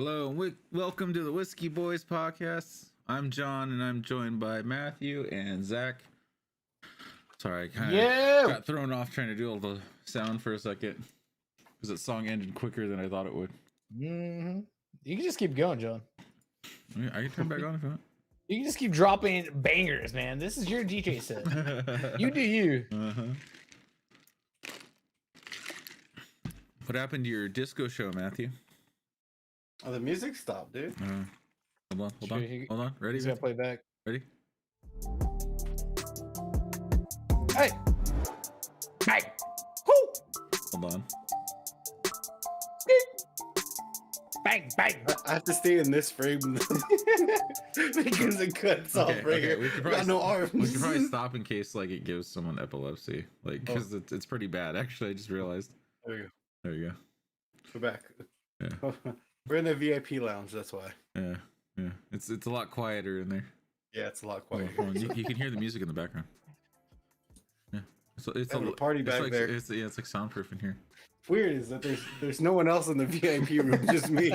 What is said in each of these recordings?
Hello, and welcome to the Whiskey Boys podcast. I'm John, and I'm joined by Matthew and Zach. Sorry, I kind of got thrown off trying to do all the sound for a second because that song ended quicker than I thought it would. Mm-hmm. You can just keep going, John. I can turn back on if you want. You can just keep dropping bangers, man. This is your DJ set. You do you. What happened to your disco show, Matthew? Oh, the music stopped, dude. Hold on. Ready? He's gonna play back. Ready? Hey! Whoo! Hold on. Bang! I have to stay in this frame because it cuts off right here. We could Got no arms. We could probably stop in case it gives someone epilepsy, because it's pretty bad. Actually, I just realized. There you go. There you go. We're back. Yeah. We're in the VIP lounge. That's why. Yeah. It's a lot quieter in there. Yeah, it's a lot quieter. You can hear the music in the background. Yeah. So it's a party back there. It's like soundproof in here. Weird is that there's no one else in the VIP room, just me.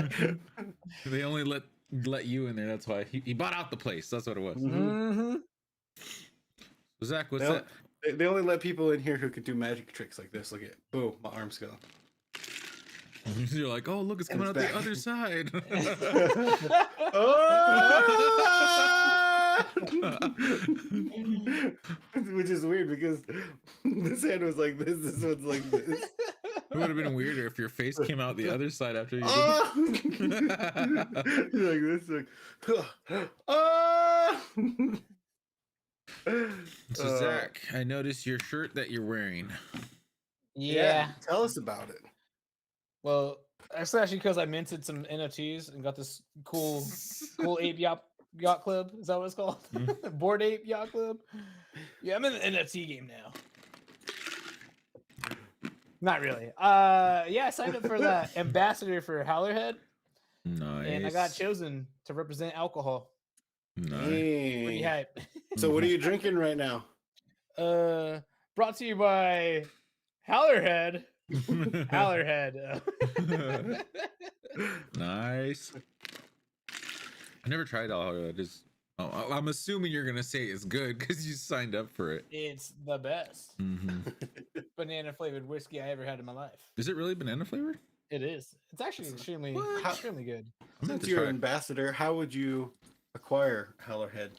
They only let you in there. That's why he bought out the place. That's what it was. Mm-hmm. So Zach, what's that? They only let people in here who can do magic tricks like this. Look at boom, my arm's gone. You're like, oh look, it's coming out the other side. Which is weird because this hand was like this one's like this. It would have been weirder if your face came out the other side after you did. Like this, like, So Zach, I noticed your shirt that you're wearing. Yeah. Tell us about it. Well, that's actually because I minted some NFTs and got this cool ape yacht club. Is that what it's called? Bored Ape Yacht Club. Yeah, I'm in the NFT game now. Not really. Yeah, I signed up for the ambassador for Howlerhead. Nice. And I got chosen to represent alcohol. Nice. Pretty hype. So what are you drinking right now? Brought to you by Howlerhead. Howlerhead. Nice. I never tried Howlerhead. I'm assuming you're gonna say it's good because you signed up for it. It's the best banana flavored whiskey I ever had in my life. Is it really banana flavored? It is. It's actually extremely good. Since you're an ambassador, how would you acquire Howlerhead?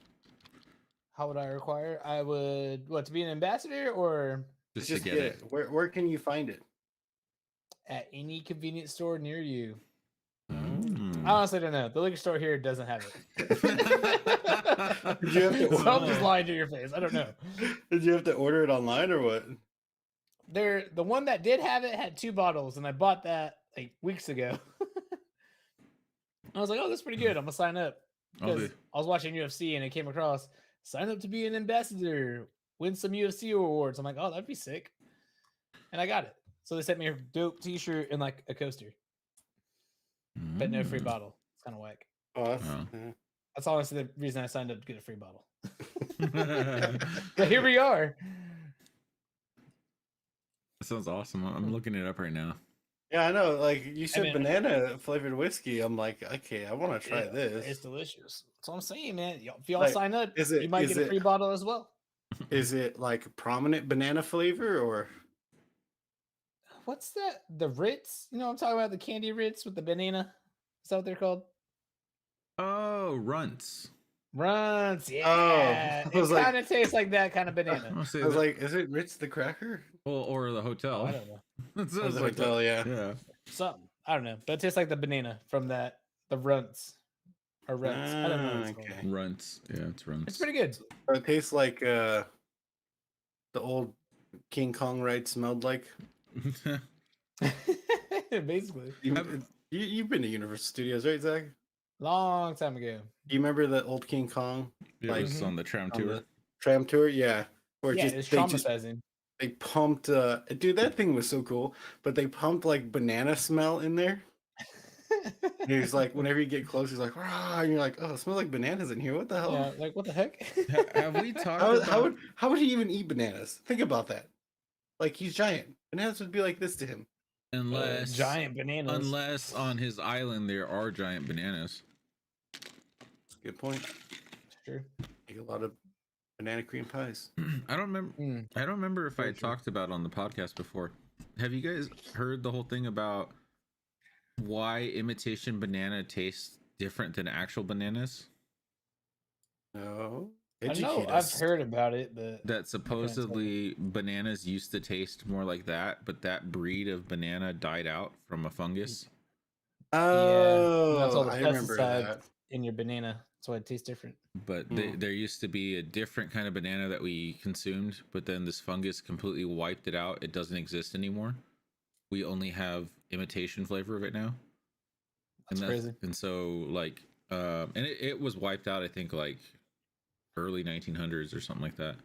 How would I acquire? I would to be an ambassador or Just to get it. Where can you find it? at any convenience store near you. I honestly don't know. The liquor store here doesn't have it. Did you have to So I'm just lying to your face. I don't know. Did you have to order it online or what? The one that did have it had 2 bottles, and I bought that like weeks ago. I was like, oh, that's pretty good. I'm gonna sign up. Because I was watching UFC and it came across, sign up to be an ambassador, win some UFC awards. I'm like, oh, that'd be sick. And I got it. So they sent me a dope t-shirt and like a coaster. But no free bottle. It's kind of whack. That's honestly the reason I signed up to get a free bottle. But here we are. That sounds awesome. I'm looking it up right now. Yeah, I know. Like you said, banana flavored whiskey. I'm like, okay, I want to try this. It's delicious. That's what I'm saying, man. If y'all sign up, you might get a free it, bottle as well. Is it like prominent banana flavor or? What's that? The Ritz? You know what I'm talking about? The candy Ritz with the banana? Is that what they're called? Oh, Runts. Runts, yeah. Oh, it kind of tastes like that kind of banana. I was like, is it Ritz the cracker? Well, or the hotel. I don't know. The hotel, yeah. Something. I don't know. But it tastes like the banana from the Runts. Or Runts. I don't know what it's called. Runts. Yeah, it's Runts. It's pretty good. Or it tastes like the old King Kong ride smelled like. Basically. You've been to Universal Studios, right, Zach? Long time ago. Do you remember the old King Kong? Yeah, it was on the tram tour. Tram tour, yeah. Where it's traumatizing. They pumped, dude, that thing was so cool. But they pumped like banana smell in there. He's like, whenever you get close, he's like, rah, and you're like, oh, it smells like bananas in here. What the hell? Yeah, like what the heck? Have we talked how would he even eat bananas? Think about that. Like he's giant. Bananas would be like this to him. Unless giant bananas. Unless on his island there are giant bananas. That's a good point. Sure. Make a lot of banana cream pies. I don't remember if I talked about on the podcast before. Have you guys heard the whole thing about why imitation banana tastes different than actual bananas? No. I know I've heard about it, but that supposedly bananas used to taste more like that, but that breed of banana died out from a fungus. Oh, yeah, that's all the I remember that. in your banana. That's why it tastes different. But there used to be a different kind of banana that we consumed, but then this fungus completely wiped it out. It doesn't exist anymore. We only have imitation flavor of it now. That's crazy. And so like, and it was wiped out, I think like early 1900s or something like that.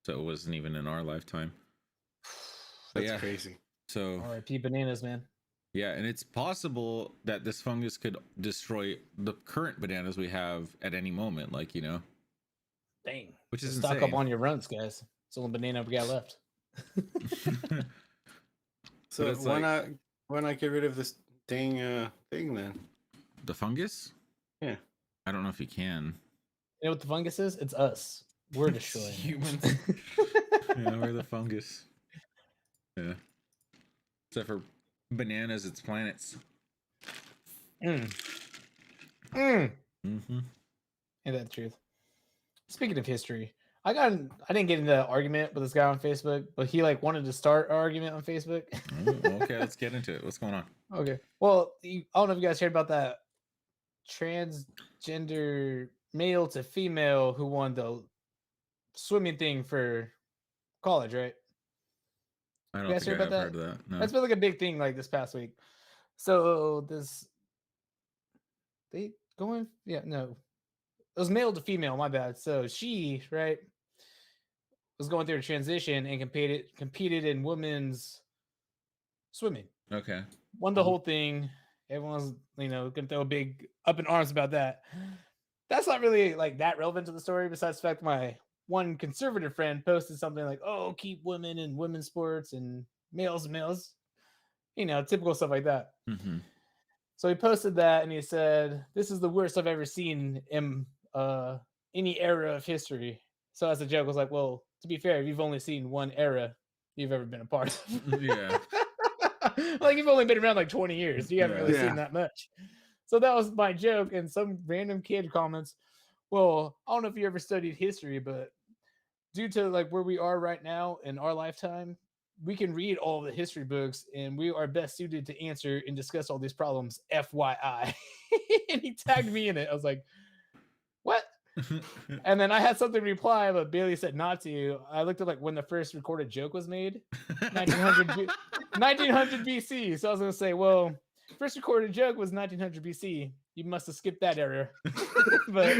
So it wasn't even in our lifetime. That's crazy. So R.I.P. bananas, man. Yeah, and it's possible that this fungus could destroy the current bananas we have at any moment, like, you know. Dang. Which is stock insane. up on your runts, guys. It's the only banana we got left. So why not get rid of this dang thing then? The fungus? Yeah. I don't know if you can. You know what the fungus is? It's us. We're destroying humans. Yeah, we're the fungus. Yeah. Except for bananas, it's planets. Mm. Mm-hmm. Ain't that the truth? Speaking of history, I didn't get into an argument with this guy on Facebook, but he like wanted to start an argument on Facebook. Okay, let's get into it. What's going on? Okay. Well, I don't know if you guys heard about that transgender male to female who won the swimming thing for college, right? I don't think I've heard of that. No. That's been like a big thing like this past week. So it was male to female, my bad. So she, right, was going through a transition and competed in women's swimming. Okay. Won the whole thing. Everyone's, gonna throw a big up in arms about that. That's not really like that relevant to the story, besides the fact my one conservative friend posted something like, "Oh, keep women in women's sports and males, typical stuff like that." Mm-hmm. So he posted that and he said, "This is the worst I've ever seen in any era of history." So as a joke, I was like, "Well, to be fair, you've only seen one era you've ever been a part of." Yeah. Like you've only been around like 20 years. You haven't really seen that much. So that was my joke. And some random kid comments, "Well, I don't know if you ever studied history, but due to like where we are right now in our lifetime, we can read all the history books and we are best suited to answer and discuss all these problems, FYI." And he tagged me in it. I was like, "What?" And then I had something to reply, but Bailey said not to. I looked at like when the first recorded joke was made, 1900 BC. So I was going to say, well, first recorded joke was 1900 BC. You must have skipped that era. But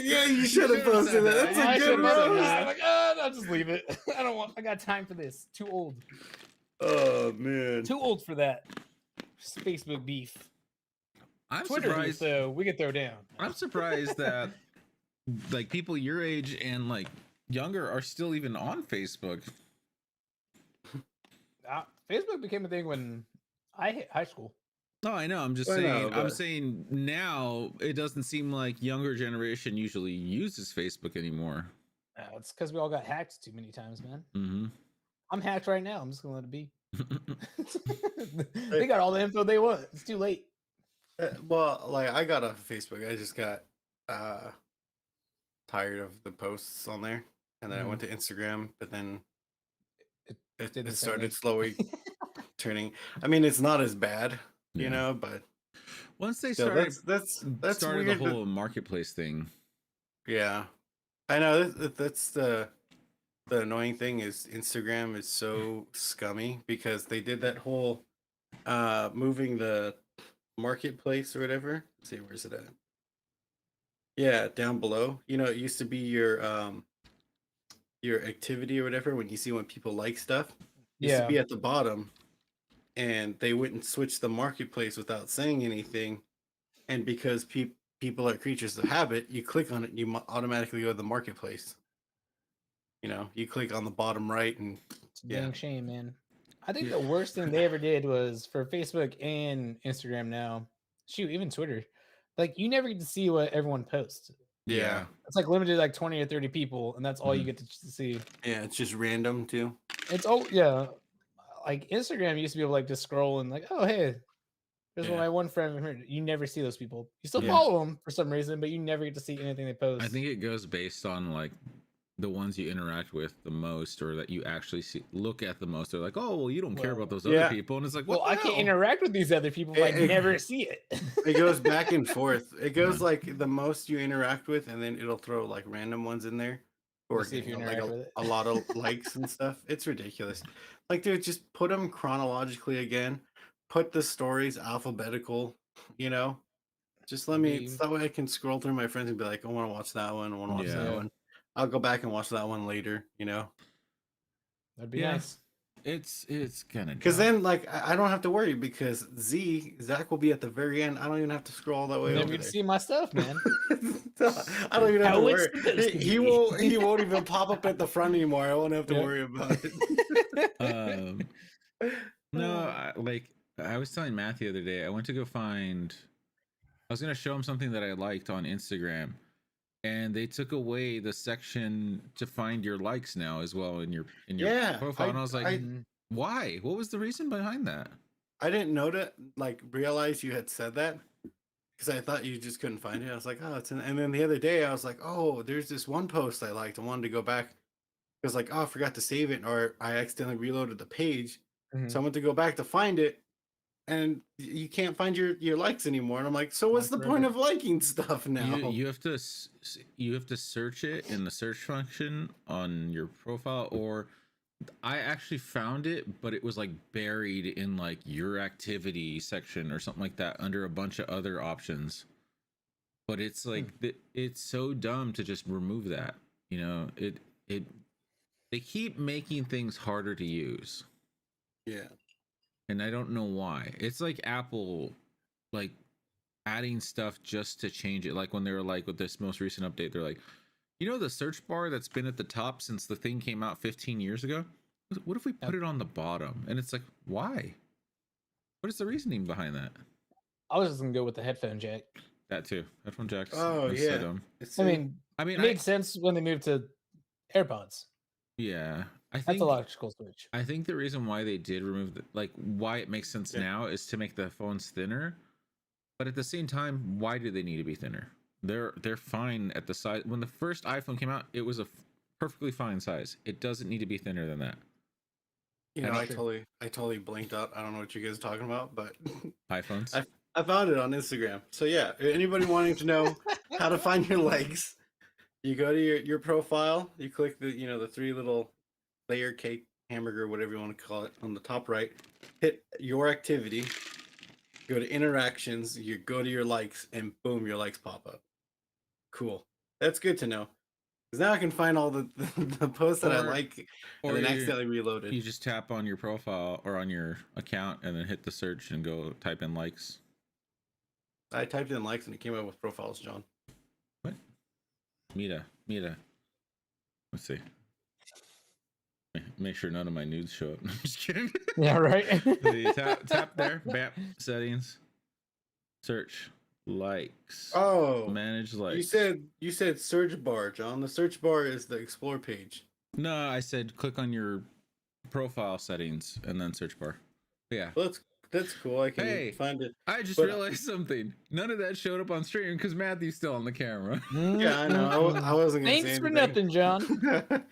yeah, you should have posted that. That's a good one. I'm like, I'll just leave it. I got time for this. Too old. Oh man. Too old for that. Facebook beef. I'm Twitter surprised. Beef, though, we could throw down. I'm surprised that like people your age and like younger are still even on Facebook. Facebook became a thing when I hit high school. No, I know. I'm just saying. I'm saying now it doesn't seem like younger generation usually uses Facebook anymore. It's because we all got hacked too many times, man. Mm-hmm. I'm hacked right now. I'm just gonna let it be. They got all the info they want. It's too late. Well, like I got off of Facebook. I just got tired of the posts on there, and then I went to Instagram, but then it started slowly turning. I mean, it's not as bad, you know, but once they started, that's started weird. The whole marketplace thing. Yeah, I know. That's the annoying thing is Instagram is so scummy because they did that whole moving the marketplace or whatever. Let's see, where's it at? Yeah, down below. You know, it used to be your activity or whatever when you see when people like stuff. It used to be at the bottom, and they wouldn't switch the marketplace without saying anything. And because people are creatures of habit, you click on it, you automatically go to the marketplace. You know, you click on the bottom right, and it's a dang shame, man. I think the worst thing they ever did was for Facebook and Instagram now. Shoot, even Twitter. Like you never get to see what everyone posts. Yeah. It's like limited like 20 or 30 people, and that's all you get to see. Yeah, it's just random too. It's like Instagram used to be able to like just scroll and like, oh hey, there's my one friend. You never see those people. You still follow them for some reason, but you never get to see anything they post. I think it goes based on like the ones you interact with the most, or that you actually look at the most. They're like, oh well, you don't care about those other people, and it's like, I can't interact with these other people if I never see it. It goes back and forth. It goes like the most you interact with, and then it'll throw like random ones in there, or see if you like interact with it. a lot of likes and stuff. It's ridiculous. Like, dude, just put them chronologically again. Put the stories alphabetical. You know, just let me. So that way I can scroll through my friends and be like, I want to watch that one. I want to watch that one. I'll go back and watch that one later, you know. That'd be nice. It's kind of because then like I don't have to worry because Zach will be at the very end. I don't even have to scroll all that way. Never get to see my stuff, man. I don't even have to worry. He won't even pop up at the front anymore. I won't have to worry about it. No, I was telling Matt the other day. I went to go find. I was gonna show him something that I liked on Instagram. And they took away the section to find your likes now as well in your profile. And I was like, why? What was the reason behind that? I didn't know that, like, realize you had said that because I thought you just couldn't find it. I was like, oh, it's in. And then the other day I was like, oh, there's this one post I liked. I wanted to go back because, like, oh, I forgot to save it, or I accidentally reloaded the page. So I went to go back to find it. And you can't find your likes anymore. And I'm like, so what's the point of liking stuff now? You have to search it in the search function on your profile, or I actually found it, but it was like buried in like your activity section or something like that under a bunch of other options. But it's like it's so dumb to just remove that. You know, they keep making things harder to use. Yeah. And I don't know why. It's like Apple, like adding stuff just to change it. Like when they were like with this most recent update, they're like, you know, the search bar that's been at the top since the thing came out 15 years ago. What if we put it on the bottom? And it's like, why? What is the reasoning behind that? I was just gonna go with the headphone jack. That too. Headphone jacks. Oh yeah. I mean, it made sense when they moved to AirPods. Yeah. I think that's a logical switch. I think the reason why they did remove why it makes sense now is to make the phones thinner. But at the same time, why do they need to be thinner? They're fine at the size. When the first iPhone came out, it was a perfectly fine size. It doesn't need to be thinner than that. You know, I totally blinked out. I don't know what you guys are talking about, but iPhones. I found it on Instagram. So yeah, anybody wanting to know how to find your likes, you go to your profile, you click the three little layer cake hamburger, whatever you want to call it, on the top right, hit your activity, go to interactions, you go to your likes, and boom, your likes pop up. Cool. That's good to know. Because now I can find all the posts that I like and then accidentally reloaded. You just tap on your profile or on your account and then hit the search and go type in likes. I typed in likes and it came up with profiles, John. What? Mita. Let's see. Make sure none of my nudes show up. I'm just kidding. Yeah, right. tap there. BAP settings. Search likes. Oh, manage likes. You said search bar, John. The search bar is the explore page. No, I said click on your profile settings and then search bar. Yeah. Well, that's cool. I can find it. I just realized something. None of that showed up on stream because Matthew's still on the camera. Yeah, I know. I wasn't gonna say anything. Thanks for nothing, John.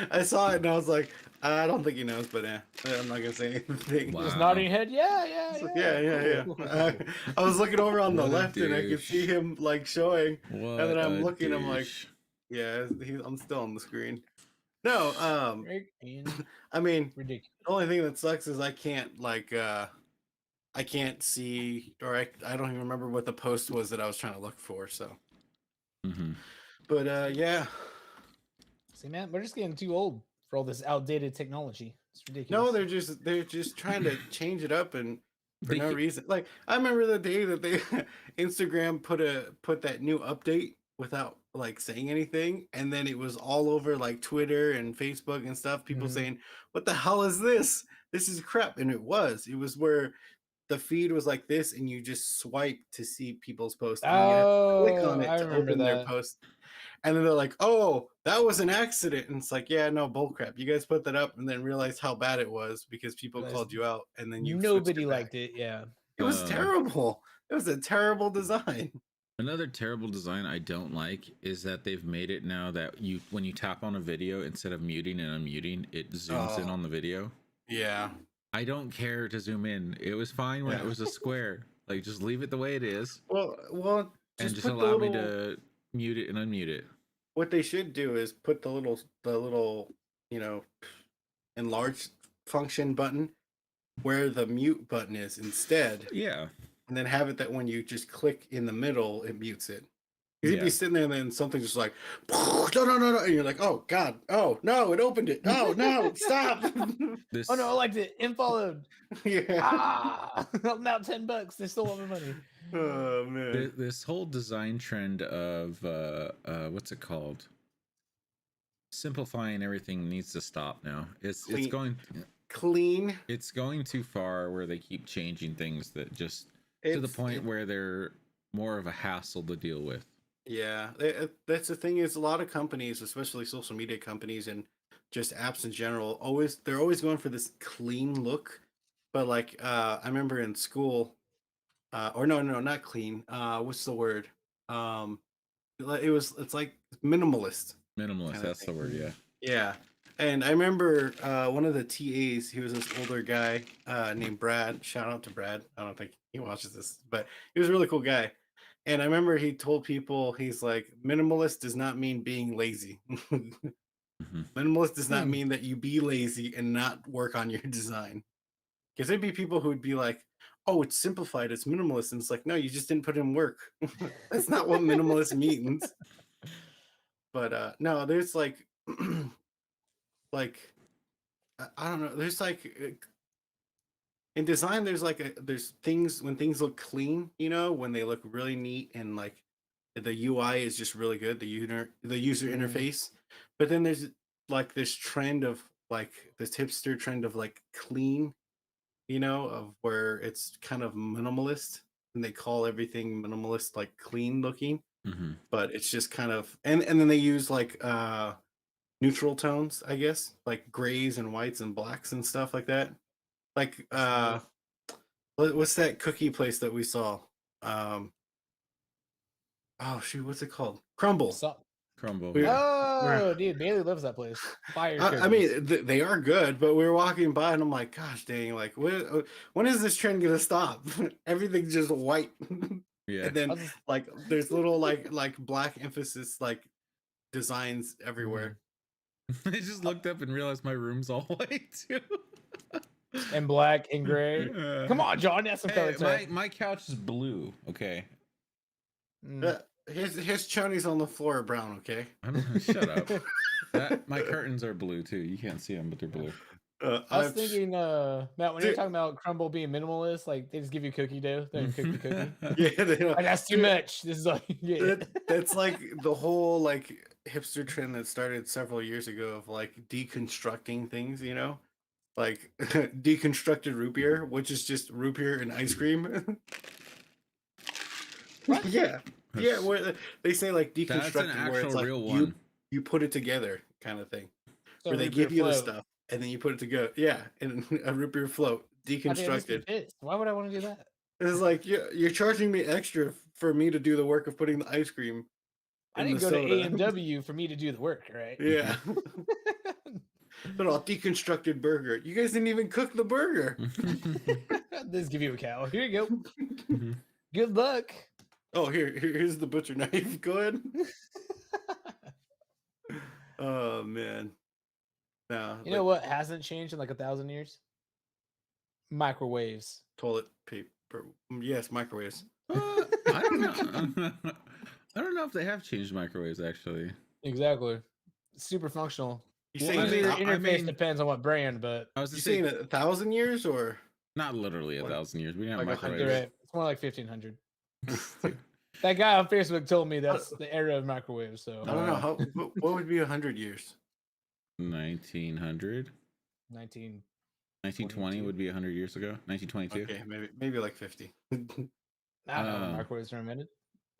I saw it and I was like, I don't think he knows, but I'm not gonna say anything. Wow. Just nodding head. Yeah. I was looking over on the left and I could see him like showing, and then I'm looking. I'm like, yeah, I'm still on the screen. No, I mean, ridiculous. The only thing that sucks is I can't I can't see, or I don't even remember what the post was that I was trying to look for. So, but yeah. See, man, we're just getting too old for all this outdated technology. It's ridiculous. No, they're just trying to change it up and for no reason. Like I remember the day that they Instagram put that new update without like saying anything, and then it was all over like Twitter and Facebook and stuff. People saying, "What the hell is this?" this is crap. And it was where the feed was like this, and you just swipe to see people's posts, and then you have to click on it I to remember open their that. post. And then they're like, "Oh, that was an accident." And it's like, "Yeah, no, bullcrap. You guys put that up and then realized how bad it was because people called you out, and then you switched Nobody it back." liked it. Yeah. It was terrible. It was a terrible design. Another terrible design I don't like is that they've made it now that when you tap on a video, instead of muting and unmuting, it zooms in on the video. Yeah. I don't care to zoom in. It was fine when it was a square. Like, just leave it the way it is. Well, just allow me to mute it and unmute it. What they should do is put the little, enlarge function button where the mute button is instead. Yeah. And then have it that when you just click in the middle, it mutes it. You'd be sitting there and then something just like, no, and you're like, oh God, oh no, it opened it. Oh no, stop. Oh no, I liked it. Followed. Yeah. I'm out $10. They still want my money. Oh man. This whole design trend of what's it called? Simplifying everything needs to stop now. It's going clean. It's going too far where they keep changing things that just to the point where they're more of a hassle to deal with. Yeah, that's the thing is a lot of companies, especially social media companies and just apps in general, they're always going for this clean look. But like I remember in school, or no, not clean. What's the word? It's like minimalist. Minimalist, that's the word, yeah. Yeah. And I remember one of the TAs, he was this older guy named Brad. Shout out to Brad. I don't think he watches this, but he was a really cool guy. And I remember he told people, he's like, minimalist does not mean being lazy. Minimalist does not mean that you be lazy and not work on your design. Because there'd be people who would be like, oh, it's simplified, it's minimalist. And it's like, no, you just didn't put in work. That's not what minimalist means. But no, there's like, I don't know. There's like in design, there's things when things look clean, when they look really neat and like the UI is just really good, the user interface. But then there's like this trend of like this hipster trend of like clean, of where it's kind of minimalist and they call everything minimalist, like clean looking. But it's just kind of and then they use like neutral tones, I guess, like grays and whites and blacks and stuff like that. Like what's that cookie place that we saw? Oh shoot, what's it called? Crumble. Crumble. Dude, Bailey loves that place. Fire. I mean, they are good, but we were walking by and I'm like, gosh dang, like when is this trend gonna stop? Everything's just white. Yeah. And then like there's little like black emphasis like designs everywhere. I just looked up and realized my room's all white too. And black and gray. Come on, John, that's some color. My couch is blue. Okay. His chonies on the floor are brown. Okay. Shut up. My curtains are blue too. You can't see them, but they're blue. I was thinking, Matt, when you're talking about Crumble being minimalist, like they just give you cookie dough, then cook the cookie. Yeah, like, that's too much. This is like that's like the whole like hipster trend that started several years ago of like deconstructing things, like deconstructed root beer, which is just root beer and ice cream. Yeah, where they say like deconstructed, where it's like you put it together kind of thing, so where they give you the stuff and then you put it together. Yeah, in a root beer float, deconstructed. Why would I want to do that? It's like you're charging me extra for me to do the work of putting the ice cream. I didn't go to A&W for me to do the work, right? Yeah. But all deconstructed burger. You guys didn't even cook the burger. Let's give you a cow. Here you go. Good luck. Oh, here's the butcher knife. Go ahead. Oh man. No. You know what hasn't changed in like 1,000 years? Microwaves. Toilet paper. Yes, microwaves. I don't know. I don't know if they have changed microwaves actually. Exactly. Super functional. You're saying your interface depends on what brand, but I was just saying 1,000 years or not literally 1,000 years. We didn't have microwaves. It's more like 1,500. That guy on Facebook told me that's the era of microwaves. So I don't know what would be 100 years. 1900. 19. 1920 would be 100 years ago. 1922. Okay, maybe like 50. I don't know when microwaves were invented.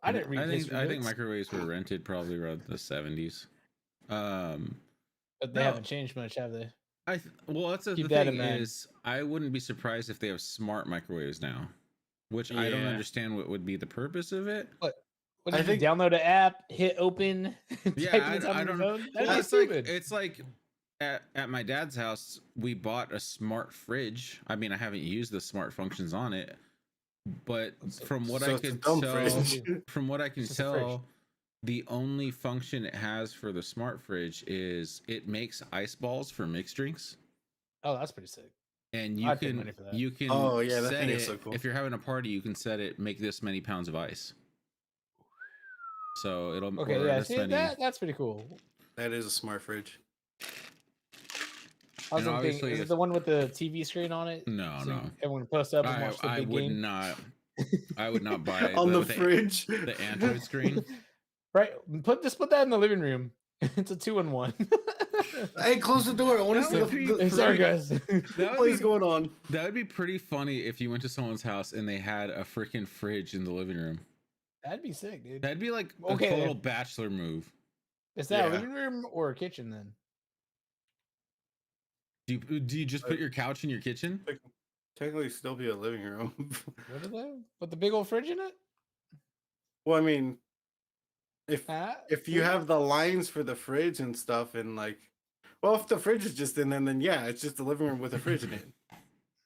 I didn't read history. I think microwaves were rented probably around the 70s. But they haven't changed much, have they? Well, that's the thing is, I wouldn't be surprised if they have smart microwaves now, which I don't understand what would be the purpose of it. I think download an app, hit open. Yeah, I don't know. It's like at my dad's house, we bought a smart fridge. I mean, I haven't used the smart functions on it, but from what I can tell, the only function it has for the smart fridge is it makes ice balls for mixed drinks. Oh, that's pretty sick. And you can oh yeah, that set thing it, is so cool. if you're having a party, you can set it make this many pounds of ice. So it'll that's pretty cool. That is a smart fridge. I was thinking, is it the one with the TV screen on it? No, so no. Everyone post up and watch the big game. I would not buy it on the fridge. The Android screen. Right. Put that in the living room. It's a 2-in-1. Hey, close the door. I want to see sorry, guys. What's going on? That would be pretty funny if you went to someone's house and they had a freaking fridge in the living room. That'd be sick, dude. That'd be like a total bachelor move. Is that a living room or a kitchen then? Do you just put your couch in your kitchen? Technically, still be a living room. What are they? Put the big old fridge in it? Well, I mean, if you have the lines for the fridge and stuff, and like, well, if the fridge is just in, then yeah, it's just the living room with a fridge in it.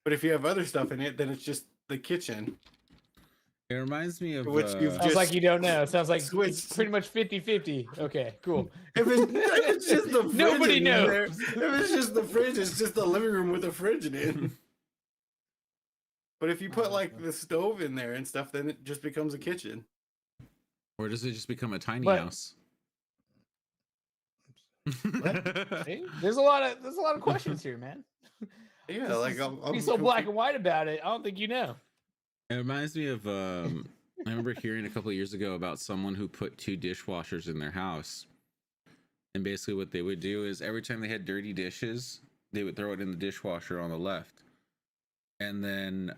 But if you have other stuff in it, then it's just the kitchen. It reminds me of sounds like you don't know. It sounds like it's pretty much 50-50. Okay, cool. If it's just the fridge nobody knows. If it's just the fridge, it's just the living room with a fridge in it. But if you put like the stove in there and stuff, then it just becomes a kitchen. Or does it just become a tiny house? See? There's a lot of questions here, man. Yeah, like I'll be so black and white about it. I don't think you know. It reminds me of I remember hearing a couple of years ago about someone who put 2 dishwashers in their house. And basically what they would do is every time they had dirty dishes, they would throw it in the dishwasher on the left. And then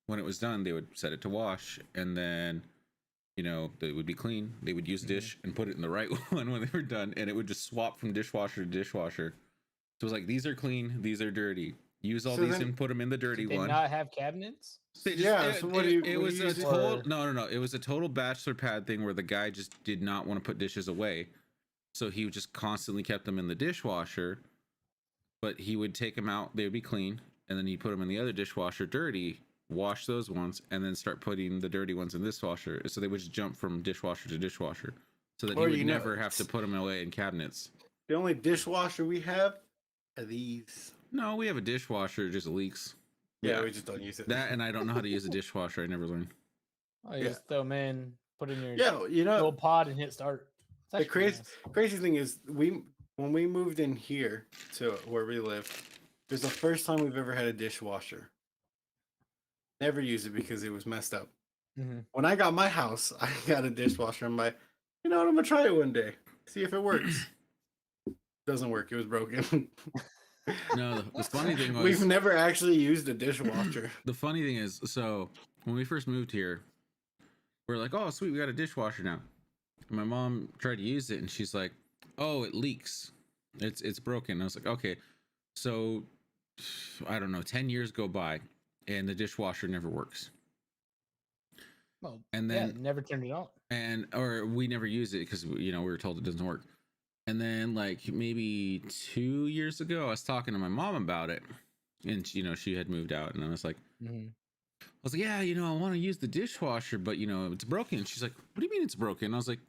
when it was done, they would set it to wash, and then they would be clean. They would use a dish and put it in the right one when they were done, and it would just swap from dishwasher to dishwasher. So it was like, these are clean, these are dirty. Use all these and put them in the dirty one. Did they not have cabinets? So what do you? It was a total no. It was a total bachelor pad thing where the guy just did not want to put dishes away, so he just constantly kept them in the dishwasher. But he would take them out; they would be clean, and then he'd put them in the other dishwasher dirty, wash those ones, and then start putting the dirty ones in this washer. So they would just jump from dishwasher to dishwasher, so that he would never have to put them away in cabinets. The only dishwasher we have are these. No, we have a dishwasher, it just leaks. Yeah, we just don't use it. That, and I don't know how to use a dishwasher. I never learned. Oh, you just throw them in, put in your little pod and hit start. The crazy thing is, when we moved in here to where we live, it was the first time we've ever had a dishwasher. Never used it because it was messed up. Mm-hmm. When I got my house, I got a dishwasher. I'm like, you know what? I'm gonna try it one day, see if it works. Doesn't work. It was broken. No, the funny thing was, we've never actually used a dishwasher. The funny thing is, so when we first moved here, we're like, oh sweet, we got a dishwasher now. And my mom tried to use it and she's like, oh, it leaks, it's broken. I was like, okay. So I don't know, 10 years go by and the dishwasher never works. Well, and then never turned it on, or we never use it because we were told it doesn't work. And then like maybe 2 years ago, I was talking to my mom about it, and she had moved out, and I was like, yeah, I want to use the dishwasher, but it's broken. And she's like, what do you mean it's broken? I was like,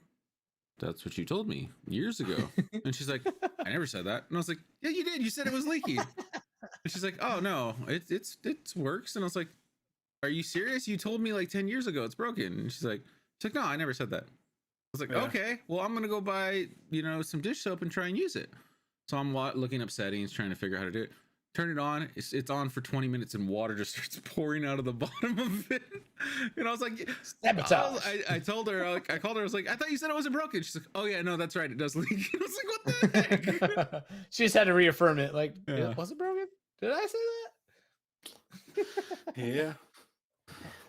that's what you told me years ago. And she's like, I never said that. And I was like, yeah, you did. You said it was leaky. And she's like, oh no, it works. And I was like, are you serious? You told me like 10 years ago it's broken. And she's like, no, I never said that. I was like, okay, well, I'm going to go buy, some dish soap and try and use it. So I'm looking up settings, trying to figure out how to do it. Turn it on. It's on for 20 minutes and water just starts pouring out of the bottom of it. And I was like, sabotage. I told her, I called her. I was like, I thought you said it wasn't broken. She's like, oh yeah, no, that's right. It does leak. I was like, what the heck? She just had to reaffirm it. Like, was it broken? Did I say that? Yeah.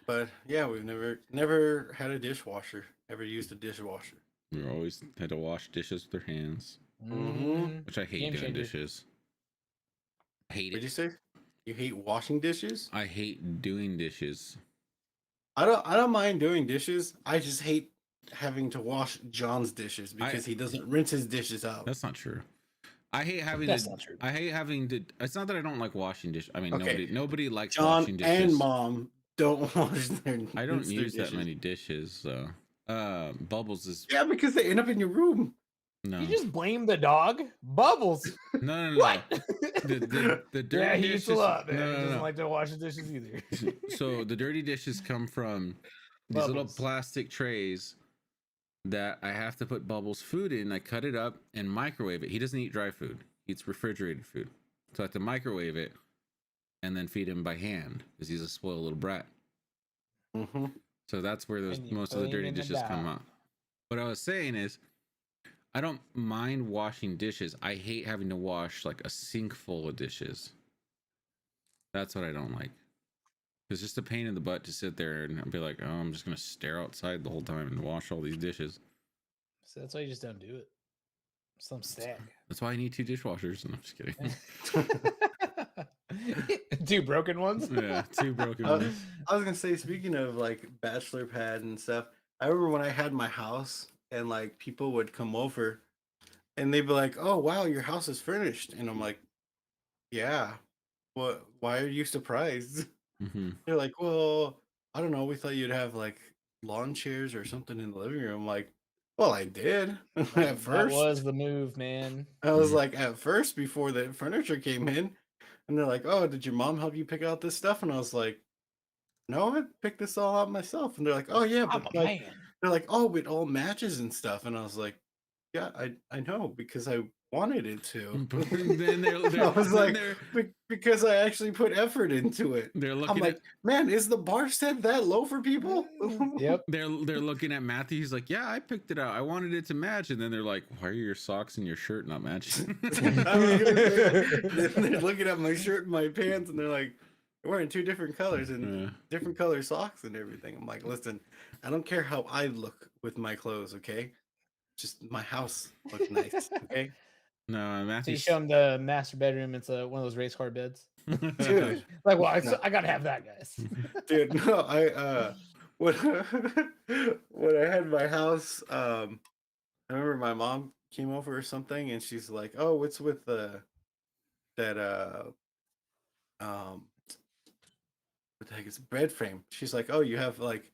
But yeah, we've never had a dishwasher. Never used a dishwasher. We always had to wash dishes with their hands, which I hate Game doing changer. dishes. I hate What'd it. you say? You hate washing dishes? I hate doing dishes. I don't mind doing dishes. I just hate having to wash John's dishes because he doesn't rinse his dishes out. That's not true. I hate having That's to. not true. I hate having to. It's not that I don't like washing dishes. I mean, Okay. nobody likes John washing dishes. and Mom don't wash their. I don't rinse their use that dishes. many dishes, so. Bubbles is Yeah, because they end up in your room. no. You just blame the dog, Bubbles. No. What? The dirty yeah, he dishes. eats a lot, man. No. He doesn't like to wash his dishes either. So the dirty dishes come from these little Bubbles. plastic trays that I have to put Bubbles food in. I cut it up and microwave it. He doesn't eat dry food. He eats refrigerated food. So I have to microwave it and then feed him by hand because he's a spoiled little brat. Mm-hmm. So that's where And you most of put the him dirty in the dishes come bowl. out. What I was saying is, I don't mind washing dishes. I hate having to wash like a sink full of dishes. That's what I don't like. It's just a pain in the butt to sit there and be like, oh, I'm just gonna stare outside the whole time and wash all these dishes. So that's why you just don't do it. Some stack. That's why I need 2 dishwashers. And I'm just kidding. 2 broken ones. Yeah, 2 broken ones. I was gonna say, speaking of like bachelor pad and stuff, I remember when I had my house and like people would come over and they'd be like, "Oh wow, your house is furnished," and I'm like, "Yeah, what? Why are you surprised?" Mm-hmm. They're like, "Well, I don't know. We thought you'd have like lawn chairs or something in the living room." I'm like, "Well, I did at That first." was the move, man. I was like, at first before the furniture came in, and they're like, "Oh, did your mom help you pick out this stuff?" And I was like, "No, I picked this all out myself." And they're like, "Oh yeah, I'm but a like," man. they're like, "Oh, it all matches and stuff." And I was like, "Yeah, I know because I wanted it to." But then I was like, because I actually put effort into it. they're I'm looking like, at man, is the bar set that low for people? Yep. they're looking at Matthew. He's like, yeah, I picked it out. I wanted it to match. And then they're like, why are your socks and your shirt not matching? I was gonna say, they're looking at my shirt and my pants, and they're like, "You're wearing 2 different colors and different color socks and everything." I'm like, listen, I don't care how I look with my clothes, okay? Just my house looks nice, okay? No, So you Matthew. show him the master bedroom. It's one of those race car beds. Dude, Like, well, No. I gotta have that, guys. dude, no, when when I had my house, I remember my mom came over or something, and she's like, "Oh, what's with that um what the heck is bed frame?" She's like, "Oh, you have like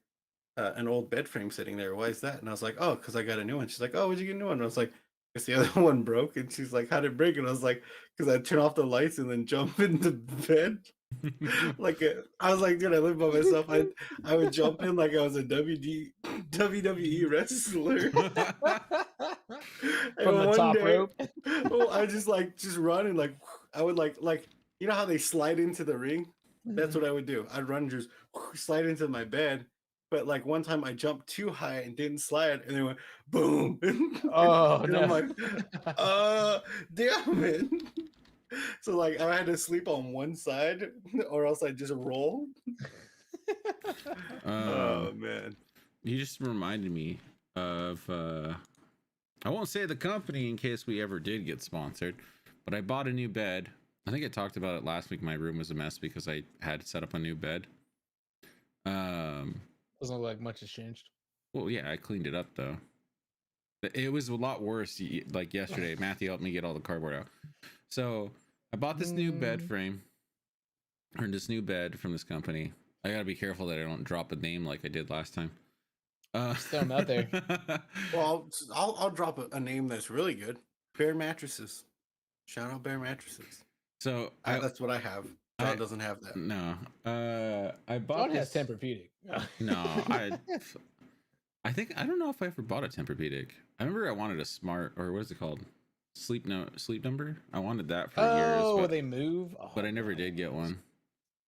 an old bed frame sitting there. Why is that?" And I was like, "Oh, because I got a new one." She's like, "Oh, where'd you get a new one?" And I was like, "Because the other one broke." And she's like, "How'd it break?" And I was like, "Because I turn off the lights and then jump into bed." I was like, dude, I live by myself. I would jump in like I was a WWE wrestler. From the top rope. Well, I just run and like I would like you know how they slide into the ring? That's what I would do. I'd run and just slide into my bed. But like one time I jumped too high and didn't slide, and then went boom. Oh and no! I'm like, damn it. So like I had to sleep on one side, or else I just roll. Oh man! You just reminded me of. I won't say the company in case we ever did get sponsored, but I bought a new bed. I think I talked about it last week. My room was a mess because I had set up a new bed. Doesn't look like much has changed. Well, yeah, I cleaned it up though. It was a lot worse. Like yesterday, Matthew helped me get all the cardboard out. So I bought this new bed frame, or this new bed from this company. I gotta be careful that I don't drop a name like I did last time. Just throw them out there. Well, I'll drop a name that's really good. Bear Mattresses. Shout out Bear Mattresses. So that's what I have. John doesn't have that. No. I bought John has Tempur-Pedic. No, I think I don't know if I ever bought a Tempur-Pedic. I remember I wanted a smart, or what is it called? Sleep number. I wanted that for years. Oh, they move. But I never did get one.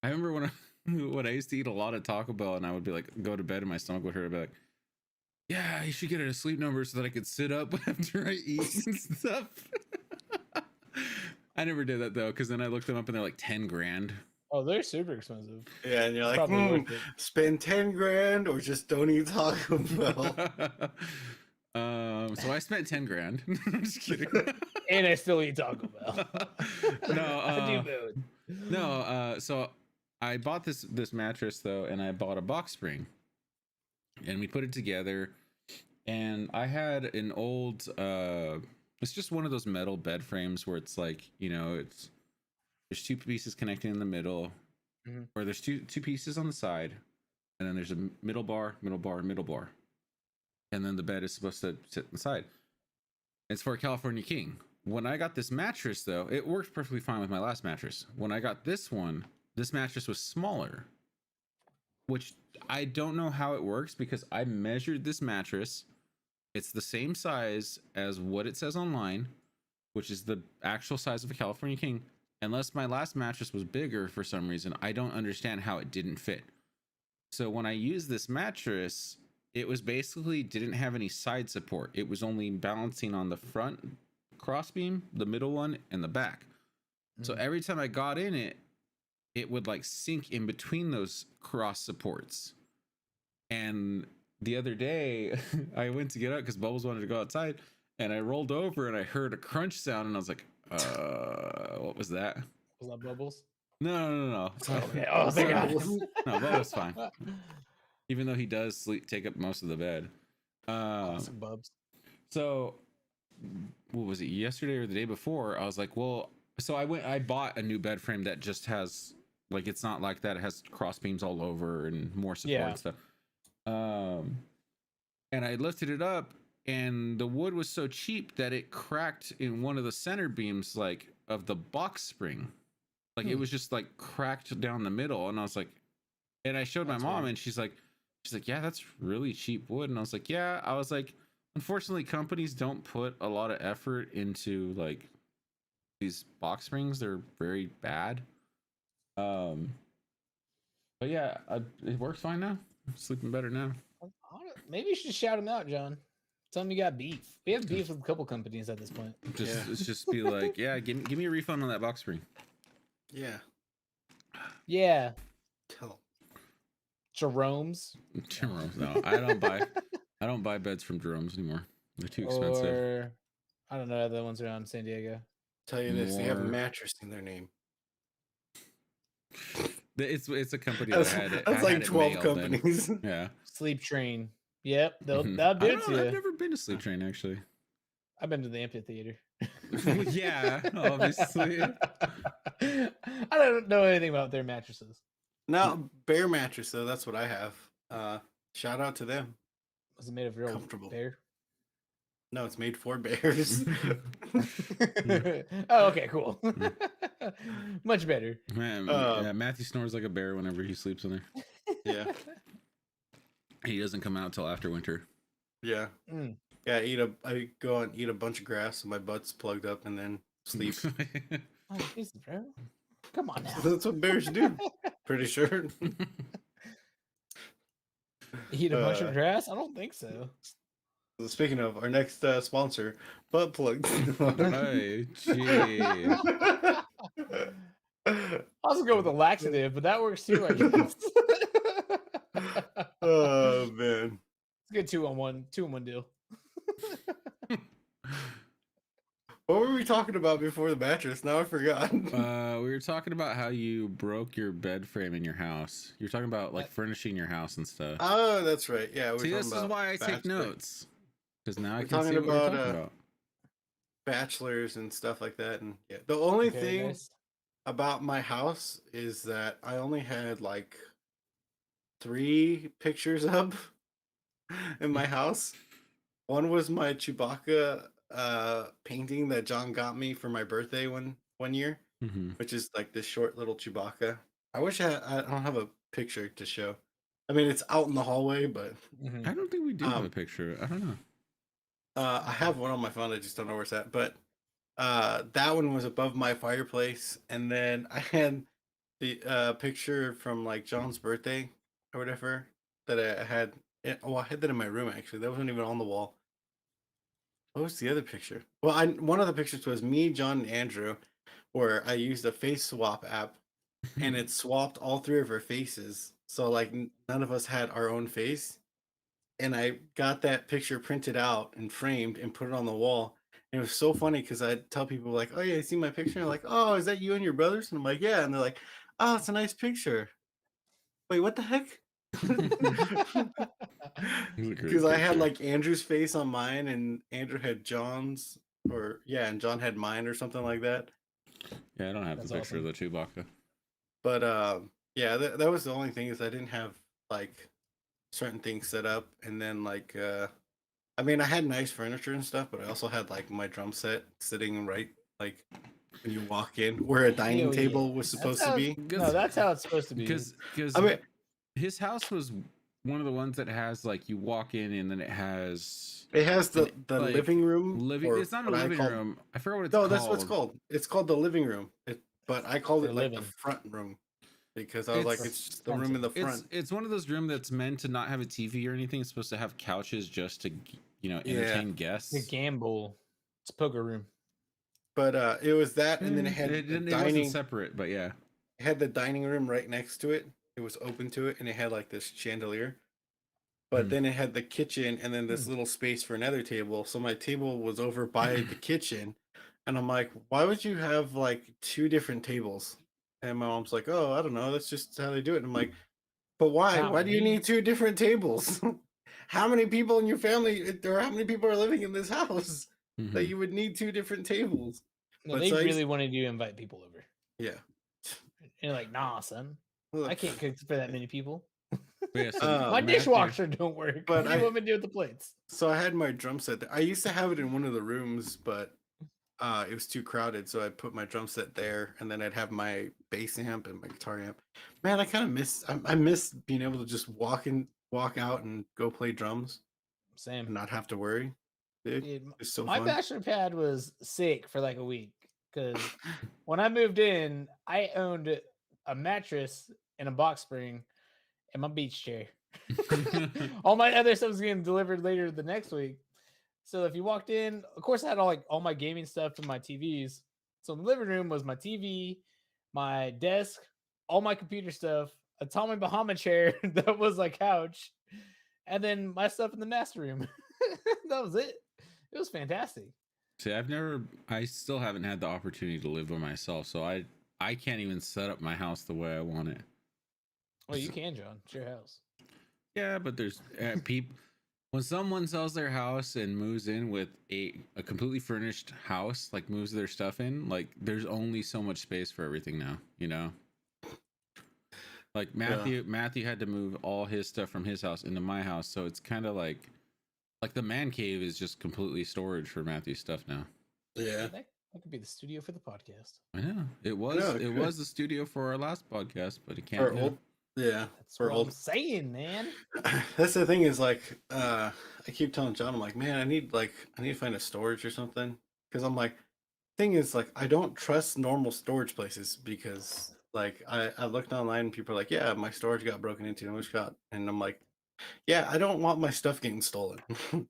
I remember when I used to eat a lot of Taco Bell, and I would be like, go to bed, and my stomach would hurt. I'd be like, yeah, you should get a sleep number so that I could sit up after I eat and stuff. I never did that though, because then I looked them up and they're like 10 grand. Oh, they're super expensive. Yeah, and you're like, spend 10 grand or just don't eat Taco Bell. So I spent 10 grand. I'm just kidding. And I still eat Taco Bell. So I bought this mattress though, and I bought a box spring, and we put it together. And I had an old it's just one of those metal bed frames where it's like, there's two pieces connecting in the middle, or there's two pieces on the side, and then there's a middle bar, and then the bed is supposed to sit on the side. It's for a California king. When I got this mattress though, it worked perfectly fine with my last mattress. When I got this one, this mattress was smaller, which I don't know how it works, because I measured this mattress. It's the same size as what it says online, which is the actual size of a California king. Unless my last mattress was bigger for some reason, I don't understand how it didn't fit. So when I used this mattress, it was basically didn't have any side support. It was only balancing on the front crossbeam, the middle one, and the back. So every time I got in it, it would like sink in between those cross supports. And the other day, I went to get up because Bubbles wanted to go outside, and I rolled over and I heard a crunch sound, and I was like, what was that? Was that Bubbles? No. Okay. Oh, thank God. No, Bubbles fine. Even though he does take up most of the bed. Awesome, Bubs. So, what was it, yesterday or the day before? I was like, well, so I bought a new bed frame that just has, like, it's not like that. It has cross beams all over and more support and stuff. And I lifted it up, and the wood was so cheap that it cracked in one of the center beams, like, of the box spring. Like, it was just like cracked down the middle. And I was like, and I showed my mom, and she's like, yeah, that's really cheap wood. And I was like, yeah. I was like, unfortunately, companies don't put a lot of effort into like these box springs. They're very bad. But yeah, it works fine now. I'm sleeping better now. Maybe you should shout him out, John. Tell him you got beef. We have beef with a couple companies at this point. Just be like, yeah, give me a refund on that box spring. Yeah. Tell Jerome's. No, I don't buy beds from Jerome's anymore. They're too expensive. Or I don't know the ones around San Diego. Tell you this, they have a mattress in their name. It's a company that had it. That's like 12 companies. Yeah. Sleep Train. Yep, they'll do it to you. I've never been to Sleep Train, actually. I've been to the amphitheater. Yeah, obviously. I don't know anything about their mattresses. No, bear mattress though. That's what I have. Shout out to them. Was it made of real comfortable bear? No, it's made for bears. Oh, okay, cool. Much better. Man, yeah, Matthew snores like a bear whenever he sleeps in there. Yeah. He doesn't come out till after winter. Yeah. Yeah, I go and eat a bunch of grass so my butt's plugged up and then sleep. Oh, Jesus, bro. Come on now. That's what bears do. Pretty sure. Eat a bunch of grass? I don't think so. Speaking of, our next sponsor, Butt Plug. Hey, gee. I was gonna go with a laxative, but that works too, I guess. Oh man. It's a good 2-in-1 deal. What were we talking about before the mattress? Now I forgot. We were talking about how you broke your bed frame in your house. You're talking about like furnishing your house and stuff. Oh, that's right. Yeah. See, this is why I take notes. Because now I can talking see what we're about, talking about. Bachelors and stuff like that. And yeah, the only thing about my house is that I only had like 3 pictures up in my house. One was my Chewbacca painting that John got me for my birthday one year, which is like this short little Chewbacca. I wish I don't have a picture to show. I mean, it's out in the hallway, but I don't think we do have a picture. I don't know. I have one on my phone. I just don't know where it's at. But that one was above my fireplace, and then I had the picture from like John's birthday or whatever that I had. I had that in my room actually. That wasn't even on the wall. What was the other picture? Well, one of the pictures was me, John, and Andrew. where I used a face swap app, and it swapped all three of our faces. So like none of us had our own face, and I got that picture printed out and framed and put it on the wall. And it was so funny because I'd tell people like, "Oh yeah, you see my picture?" And they're like, "Oh, is that you and your brothers?" And I'm like, "Yeah." And they're like, "Oh, it's a nice picture." Wait, what the heck? Because I had like Andrew's face on mine, and Andrew had John's, and John had mine or something like that. Yeah, I don't have the picture of the Chewbacca. But yeah, that was the only thing, is I didn't have like certain things set up, and then like I mean, I had nice furniture and stuff, but I also had like my drum set sitting right like when you walk in, where a dining table was supposed to be. No, that's how it's supposed to be. Because I mean, his house was one of the ones that has like you walk in and then it has the like, living room. It's not a living room. I forgot what it's called. No, that's what it's called. It's called the living room. But I called it like the front room, because I was like, it's just the room in the front. It's one of those rooms that's meant to not have a TV or anything. It's supposed to have couches just to, entertain guests. The gamble. It's a poker room. But it was that, and then it had it wasn't separate, but yeah. It had the dining room right next to it. It was open to it, and it had like this chandelier. But then it had the kitchen, and then this little space for another table. So my table was over by the kitchen, and I'm like, why would you have like two different tables? And my mom's like, oh, I don't know. That's just how they do it. And I'm like, but why? Why do you need two different tables? How many people in your family, or how many people are living in this house that you would need two different tables? No, they really wanted you to invite people over. Yeah. And you're like, nah, son. I can't cook for that many people. Yeah, my dishwasher don't work. But what do you want me to do with the plates? So I had my drum set there. I used to have it in one of the rooms, but it was too crowded, so I put my drum set there, and then I'd have my bass amp and my guitar amp. Man, I kind of miss. I miss being able to just walk out and go play drums. Same. And not have to worry. Dude, it's so my fun. bachelor pad was sick for like a week, because when I moved in, I owned a mattress and a box spring and my beach chair. All my other stuff was getting delivered later the next week. So if you walked in, of course, I had all my gaming stuff and my TVs. So the living room was my TV, my desk, all my computer stuff, a Tommy Bahama chair that was a couch, and then my stuff in the master room. That was it. It was fantastic. See, I still haven't had the opportunity to live by myself, so I can't even set up my house the way I want it. Well, you can, John. It's your house. Yeah, but there's people. When someone sells their house and moves in with a completely furnished house, like moves their stuff in, like there's only so much space for everything now, Like Matthew had to move all his stuff from his house into my house, so it's kind of like the man cave is just completely storage for Matthew's stuff now. Yeah, that could be the studio for the podcast. I know it was the studio for our last podcast, but it can't. Yeah, that's what I'm saying, man. That's the thing, is like I keep telling John, I'm like, man, I need to find a storage or something, because I'm like, thing is, like, I don't trust normal storage places, because like I looked online and people are like, yeah, my storage got broken into, and I'm like, yeah, I don't want my stuff getting stolen. And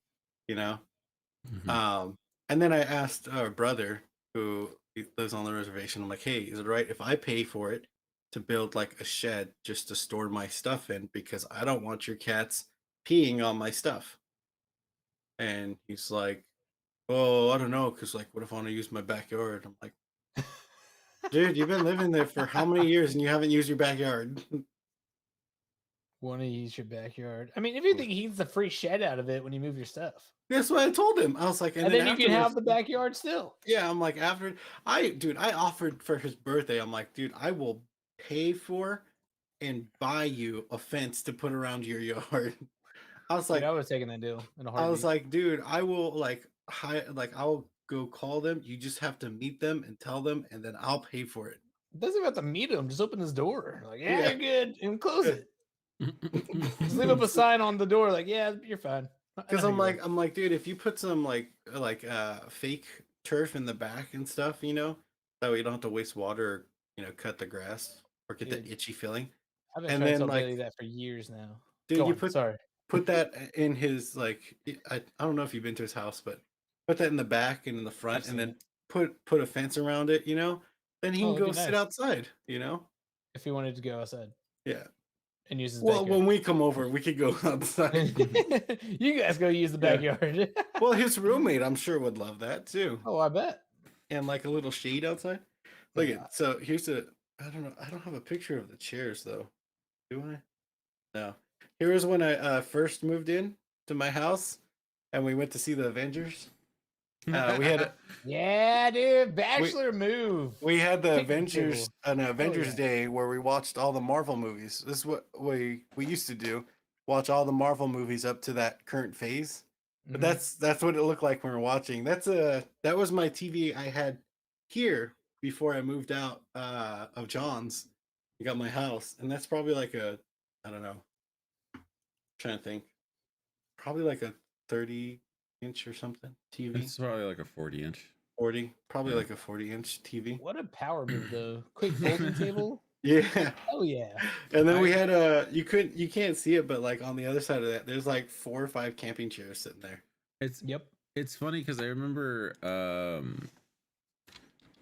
then I asked our brother, who lives on the reservation, I'm like, hey, is it right if I pay for it to build like a shed just to store my stuff in, because I don't want your cats peeing on my stuff? And he's like, oh, I don't know, because like, what if I want to use my backyard? I'm like, dude, you've been living there for how many years and you haven't used your backyard? Want to use your backyard? I mean, if you think he needs the free shed out of it when you move your stuff. That's what I told him. I was like, and then you can have the backyard still. Yeah, I'm like, I offered for his birthday. I'm like, dude, I will pay for and buy you a fence to put around your yard. I was like, I would have taken that deal in a heartbeat. I was like, dude, I will I'll go call them. You just have to meet them and tell them, and then I'll pay for it. Doesn't even have to meet them. Just open his door. Like, yeah, you're good, and close it. Just leave up a sign on the door, like, yeah, you're fine. Because I'm like, dude, if you put some fake turf in the back and stuff, that way you don't have to waste water, or cut the grass or get that itchy feeling. I've been trying to tell that for years now. Dude, put that in his I don't know if you've been to his house, but put that in the back and in the front, and then put a fence around it, then he can go sit outside, you know? If he wanted to go outside. Yeah. And use his backyard. Well, when we come over, we could go outside. You guys go use the backyard. Well, his roommate, I'm sure, would love that too. Oh, I bet. And like a little shade outside. Look at so here's I don't know. I don't have a picture of the chairs though. Do I? No. Here was when I first moved in to my house and we went to see the Avengers. We had yeah, dude, bachelor move. We had the Avengers Day where we watched all the Marvel movies. This is what we used to do. Watch all the Marvel movies up to that current phase. But that's what it looked like when we were watching. That was my TV I had here before I moved out of John's. I got my house, and that's probably like I don't know. I'm trying to think. Probably like a 30-inch or something TV. It's probably like a 40-inch. 40, probably like a 40-inch TV. What a power move though. Quick folding table. Yeah. Oh yeah. And then we had you can't see it, but like on the other side of that, there's like 4 or 5 camping chairs sitting there. It's funny because I remember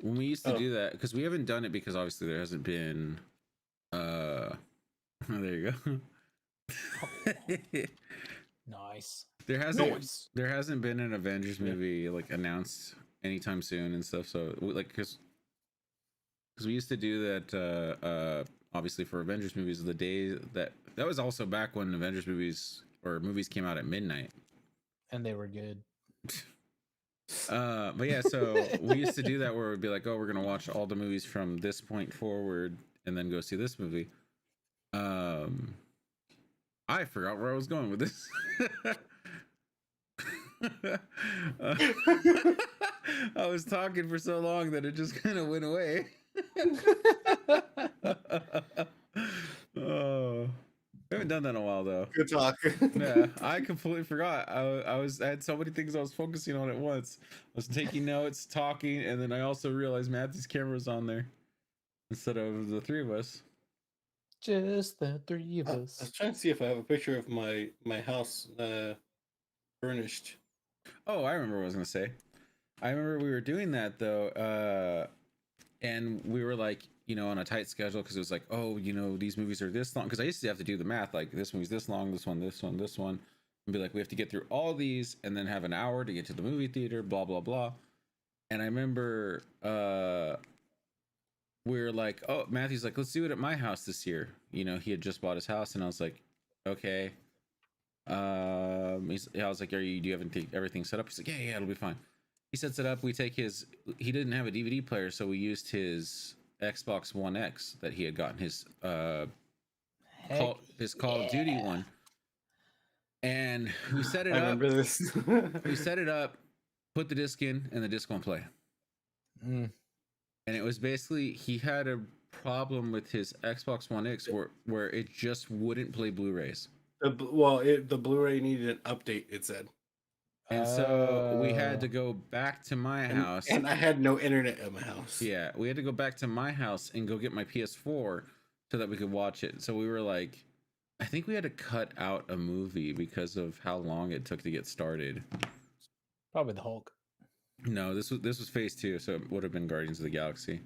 when we used to do that, because we haven't done it because obviously there hasn't been there you go. Nice. There hasn't been an Avengers movie like announced anytime soon and stuff. So like because we used to do that obviously for Avengers movies the day that was also back when Avengers movies came out at midnight. And they were good. But yeah, so we used to do that where it would be like, oh, we're gonna watch all the movies from this point forward and then go see this movie. I forgot where I was going with this. I was talking for so long that it just kind of went away. Oh, I haven't done that in a while though. Good talk. Yeah, I completely forgot. I had so many things I was focusing on at once. I was taking notes, talking, and then I also realized Matthew's camera was on there instead of the 3 of us. Just the 3 of us. I was trying to see if I have a picture of my house furnished. Oh, I remember what I was gonna say. I remember we were doing that though, and we were like, on a tight schedule because it was like, oh, these movies are this long. Because I used to have to do the math, like this movie's this long, this one, and be like, we have to get through all these and then have an hour to get to the movie theater, blah blah blah. And I remember we were like, oh, Matthew's like, let's do it at my house this year. He had just bought his house, and I was like, okay. I was like, do you have everything set up? He's like, yeah, it'll be fine. He sets it up. We take he didn't have a DVD player, so we used his Xbox One X that he had gotten his Call of Duty one. And we set it up. I remember this. We set it up, put the disc in, and the disc won't play. And it was basically, he had a problem with his Xbox One X where it just wouldn't play Blu-rays. The Blu-ray needed an update, it said. And so we had to go back to my house. And I had no internet at my house. Yeah, we had to go back to my house and go get my PS4 so that we could watch it. So we were like, I think we had to cut out a movie because of how long it took to get started. Probably the Hulk. No, this was phase 2, so it would have been Guardians of the Galaxy.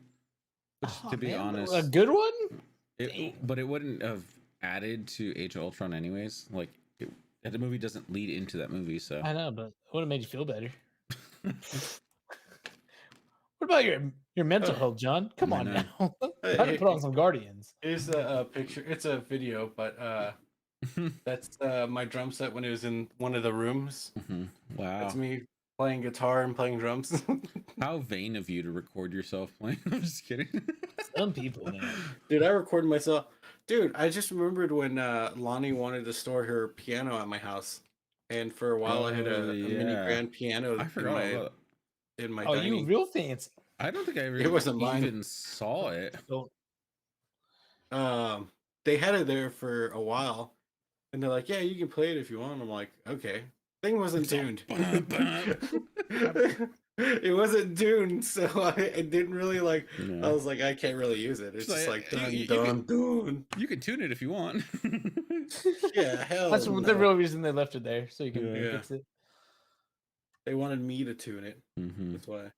Which, to be honest, a good one. But it wouldn't have added to Age of Ultron anyways. Like the movie doesn't lead into that movie, so I know, but it would have made you feel better. What about your mental health, John? Come on now. How to put on some Guardians. Here's a picture. It's a video, but that's my drum set when it was in one of the rooms. Wow, that's me playing guitar and playing drums. How vain of you to record yourself playing. I'm just kidding. Some people, man. Dude, I recorded myself. Dude, I just remembered when Lonnie wanted to store her piano at my house, and for a while I had a mini grand piano. I forgot in my. Oh, dining. You real fancy! I don't think I ever even saw it. They had it there for a while, and they're like, "Yeah, you can play it if you want." I'm like, "Okay." Thing wasn't tuned. It wasn't tuned, so I didn't really like. Yeah. I was like, I can't really use it. It's just like dun. You can tune it if you want. Yeah, hell. That's the real reason they left it there, so you can fix it. They wanted me to tune it. That's why.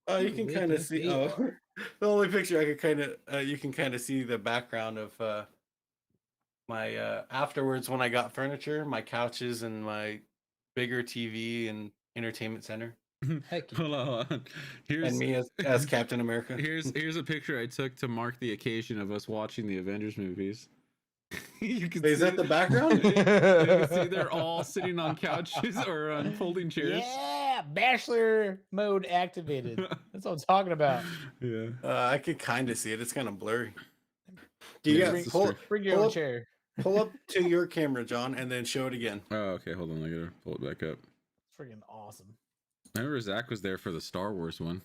Oh, you can kind of see. Oh, the only picture I could kind of you can kind of see the background of my afterwards when I got furniture, my couches, and my bigger TV and entertainment center. Heck yeah. Hold on. Here's And me as Captain America. Here's a picture I took to mark the occasion of us watching the Avengers movies. You can Is see, that the background? you can see they're all sitting on couches or on folding chairs. Yeah, bachelor mode activated. That's what I'm talking about. Yeah. I could kind of see it. It's kind of blurry. Do you bring your own chair? Pull up to your camera, John, and then show it again. Oh, okay. Hold on. I gotta pull it back up. Freaking awesome. I remember Zach was there for the Star Wars one.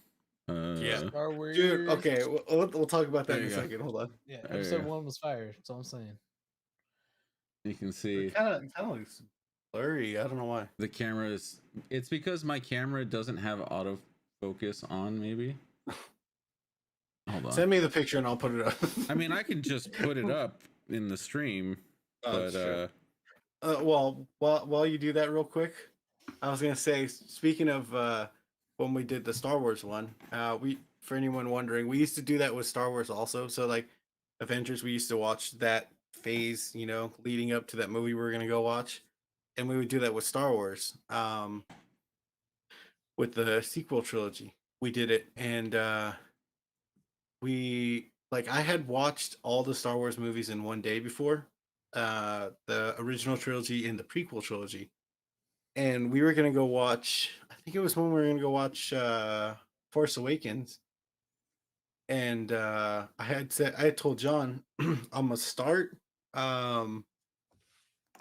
Yeah, Star Wars. Dude. Okay, we'll talk about that in a second. Hold on. Yeah, episode 1 was fire. That's all I'm saying. You can see it kind of looks blurry. I don't know why. The camera is. It's because my camera doesn't have autofocus on. Maybe. Hold on. Send me the picture and I'll put it up. I mean, I can just put it up in the stream, but well, while you do that real quick, I was gonna say, speaking of when we did the Star Wars one, for anyone wondering, we used to do that with Star Wars also. So like Avengers, we used to watch that phase, leading up to that movie we were gonna go watch, and we would do that with Star Wars, with the sequel trilogy. We did it, and I had watched all the Star Wars movies in one day before, the original trilogy and the prequel trilogy, and we were gonna go watch. I think it was when we were gonna go watch Force Awakens, and I had told John I'm gonna start. I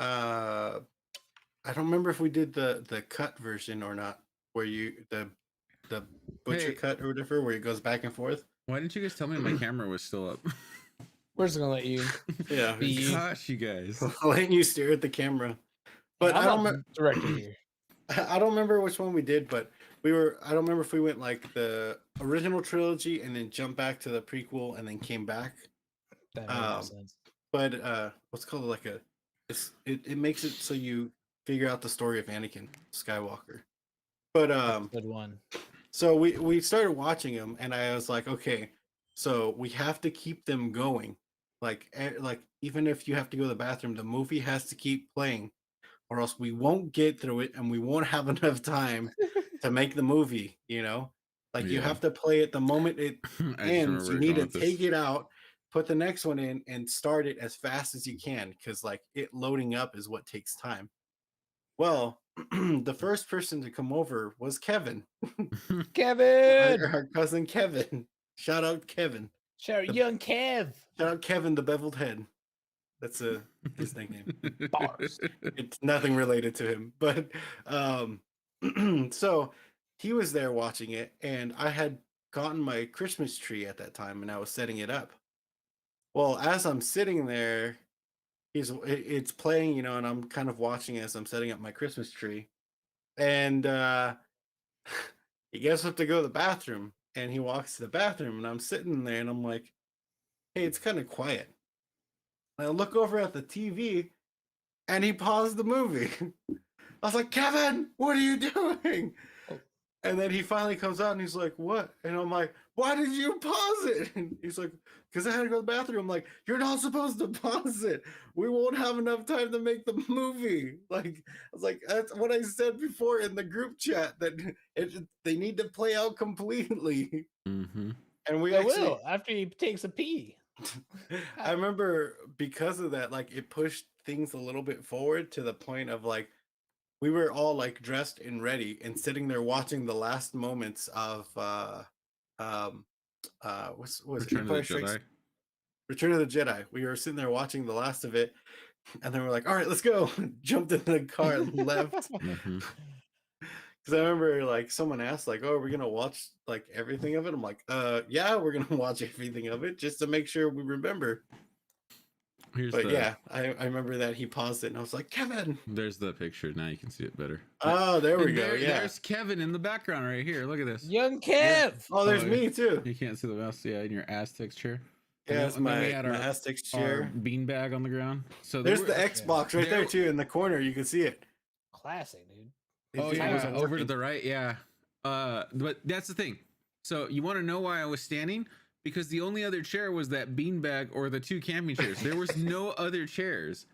don't remember if we did the cut version or not, where the butcher cut or whatever, where it goes back and forth. Why didn't you guys tell me my camera was still up? We're just gonna let you. Yeah. Gosh, you guys. Letting you stare at the camera. But I don't remember director here. I don't remember which one we did, but I don't remember if we went like the original trilogy and then jumped back to the prequel and then came back. That makes sense. But what's called like it makes it so you figure out the story of Anakin Skywalker. But good one. So we started watching them, and I was like, okay, so we have to keep them going. Like even if you have to go to the bathroom, the movie has to keep playing, or else we won't get through it and we won't have enough time to make the movie. Like you have to play it the moment it ends. You need to take it out, put the next one in, and start it as fast as you can, because like it loading up is what takes time. Well, the first person to come over was Kevin. Kevin, our cousin Kevin. Shout out Kevin. Shout out young Kev. Shout out Kevin, the beveled head. That's his nickname. Bars. It's nothing related to him, but so he was there watching it, and I had gotten my Christmas tree at that time, and I was setting it up. Well, as I'm sitting there, it's playing, and I'm kind of watching as I'm setting up my Christmas tree, and he gets up to go to the bathroom, and he walks to the bathroom, and I'm sitting there, and I'm like, hey, it's kind of quiet. And I look over at the TV, and he paused the movie. I was like, Kevin, what are you doing? And then he finally comes out, and he's like, what? And I'm like, why did you pause it? And he's like, because I had to go to the bathroom. I'm like, you're not supposed to pause it. We won't have enough time to make the movie. Like, I was like, that's what I said before in the group chat, that they need to play out completely. Mm-hmm. And we will after he takes a pee. I remember because of that, like it pushed things a little bit forward to the point of like, we were all like dressed and ready and sitting there watching the last moments of Return of the Jedi. Return of the Jedi. We were sitting there watching the last of it, and then we're like, all right, let's go. Jumped in the car and left. Because I remember like someone asked like, oh, are we gonna watch like everything of it? I'm like, yeah, we're gonna watch everything of it just to make sure we remember. Yeah, I remember that he paused it, and I was like, Kevin. There's the picture. Now you can see it better. Oh, there we go. Yeah, there's Kevin in the background right here. Look at this. Young Kev. Yeah. Oh, there's me too. You can't see the mouse. Yeah, in your Aztecs chair. Yeah, it's my Aztecs chair. Beanbag on the ground. So there's the Xbox right there too in the corner. You can see it. Classic, dude. Oh yeah, over to the right. Yeah. But that's the thing. So you want to know why I was standing? Because the only other chair was that beanbag or the 2 camping chairs. There was no other chairs.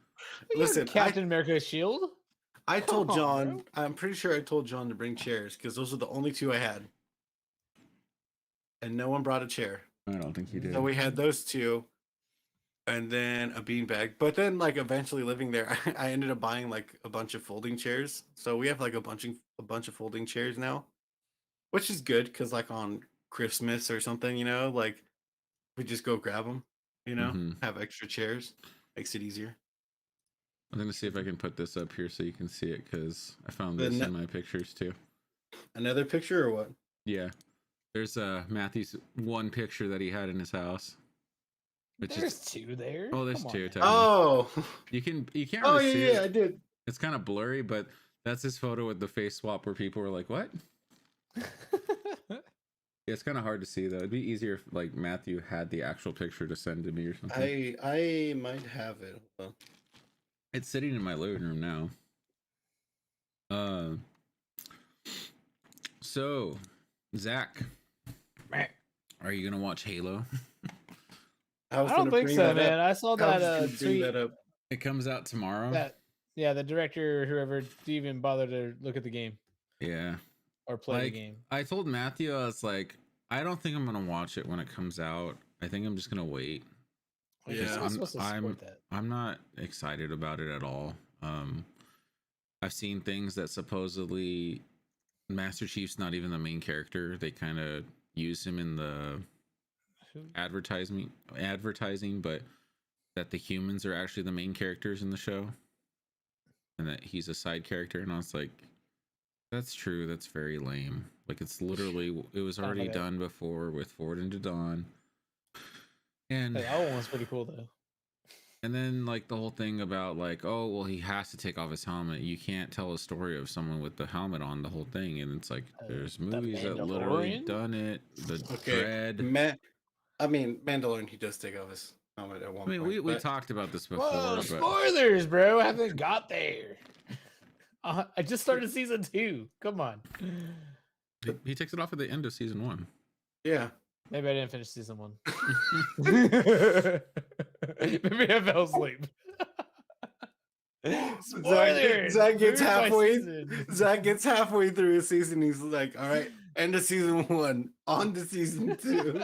Listen, Captain America's shield. I told John. I'm pretty sure I told John to bring chairs because those are the only 2 I had, and no one brought a chair. I don't think you did. So we had those 2, and then a beanbag. But then, like, eventually living there, I ended up buying like a bunch of folding chairs. So we have like a bunch of folding chairs now, which is good because like on Christmas or something, like we just go grab them. Have extra chairs, makes it easier. I'm gonna see if I can put this up here so you can see it because I found this in my pictures too. Another picture or what? Yeah, there's Matthew's one picture that he had in his house. There's 2 there. Oh, there's 2. Oh, you can't. Oh really see yeah, it. I did. It's kind of blurry, but that's his photo with the face swap where people were like, "What?" Yeah, it's kind of hard to see though. It'd be easier if like Matthew had the actual picture to send to me or something. I might have it. Well, it's sitting in my living room now. So, Zach, are you gonna watch Halo? I don't think so, man. I saw that tweet. It comes out tomorrow. The director, whoever, didn't even bother to look at the game. Yeah. Or play the game. I told Matthew, I was like, I don't think I'm gonna watch it when it comes out. I think I'm just gonna wait. Yeah, I'm not excited about it at all. I've seen things that supposedly Master Chief's not even the main character. They kind of use him in the advertising, but that the humans are actually the main characters in the show, and that he's a side character. And I was like, that's true. That's very lame. Like it was already done before with Forward into Dawn. And that one was pretty cool though. And then like the whole thing about like, oh well, he has to take off his helmet. You can't tell a story of someone with the helmet on the whole thing. And it's like there's movies that literally done it. The Dread. Mandalorian, he does take off his helmet at one point. We talked about this before. Whoa, spoilers, bro. I haven't got there. I just started season 2. Come on. He takes it off at the end of season 1. Yeah. Maybe I didn't finish season 1. Maybe I fell asleep. Spoilers! Zach gets halfway through his season. He's like, all right, end of season 1, on to season 2.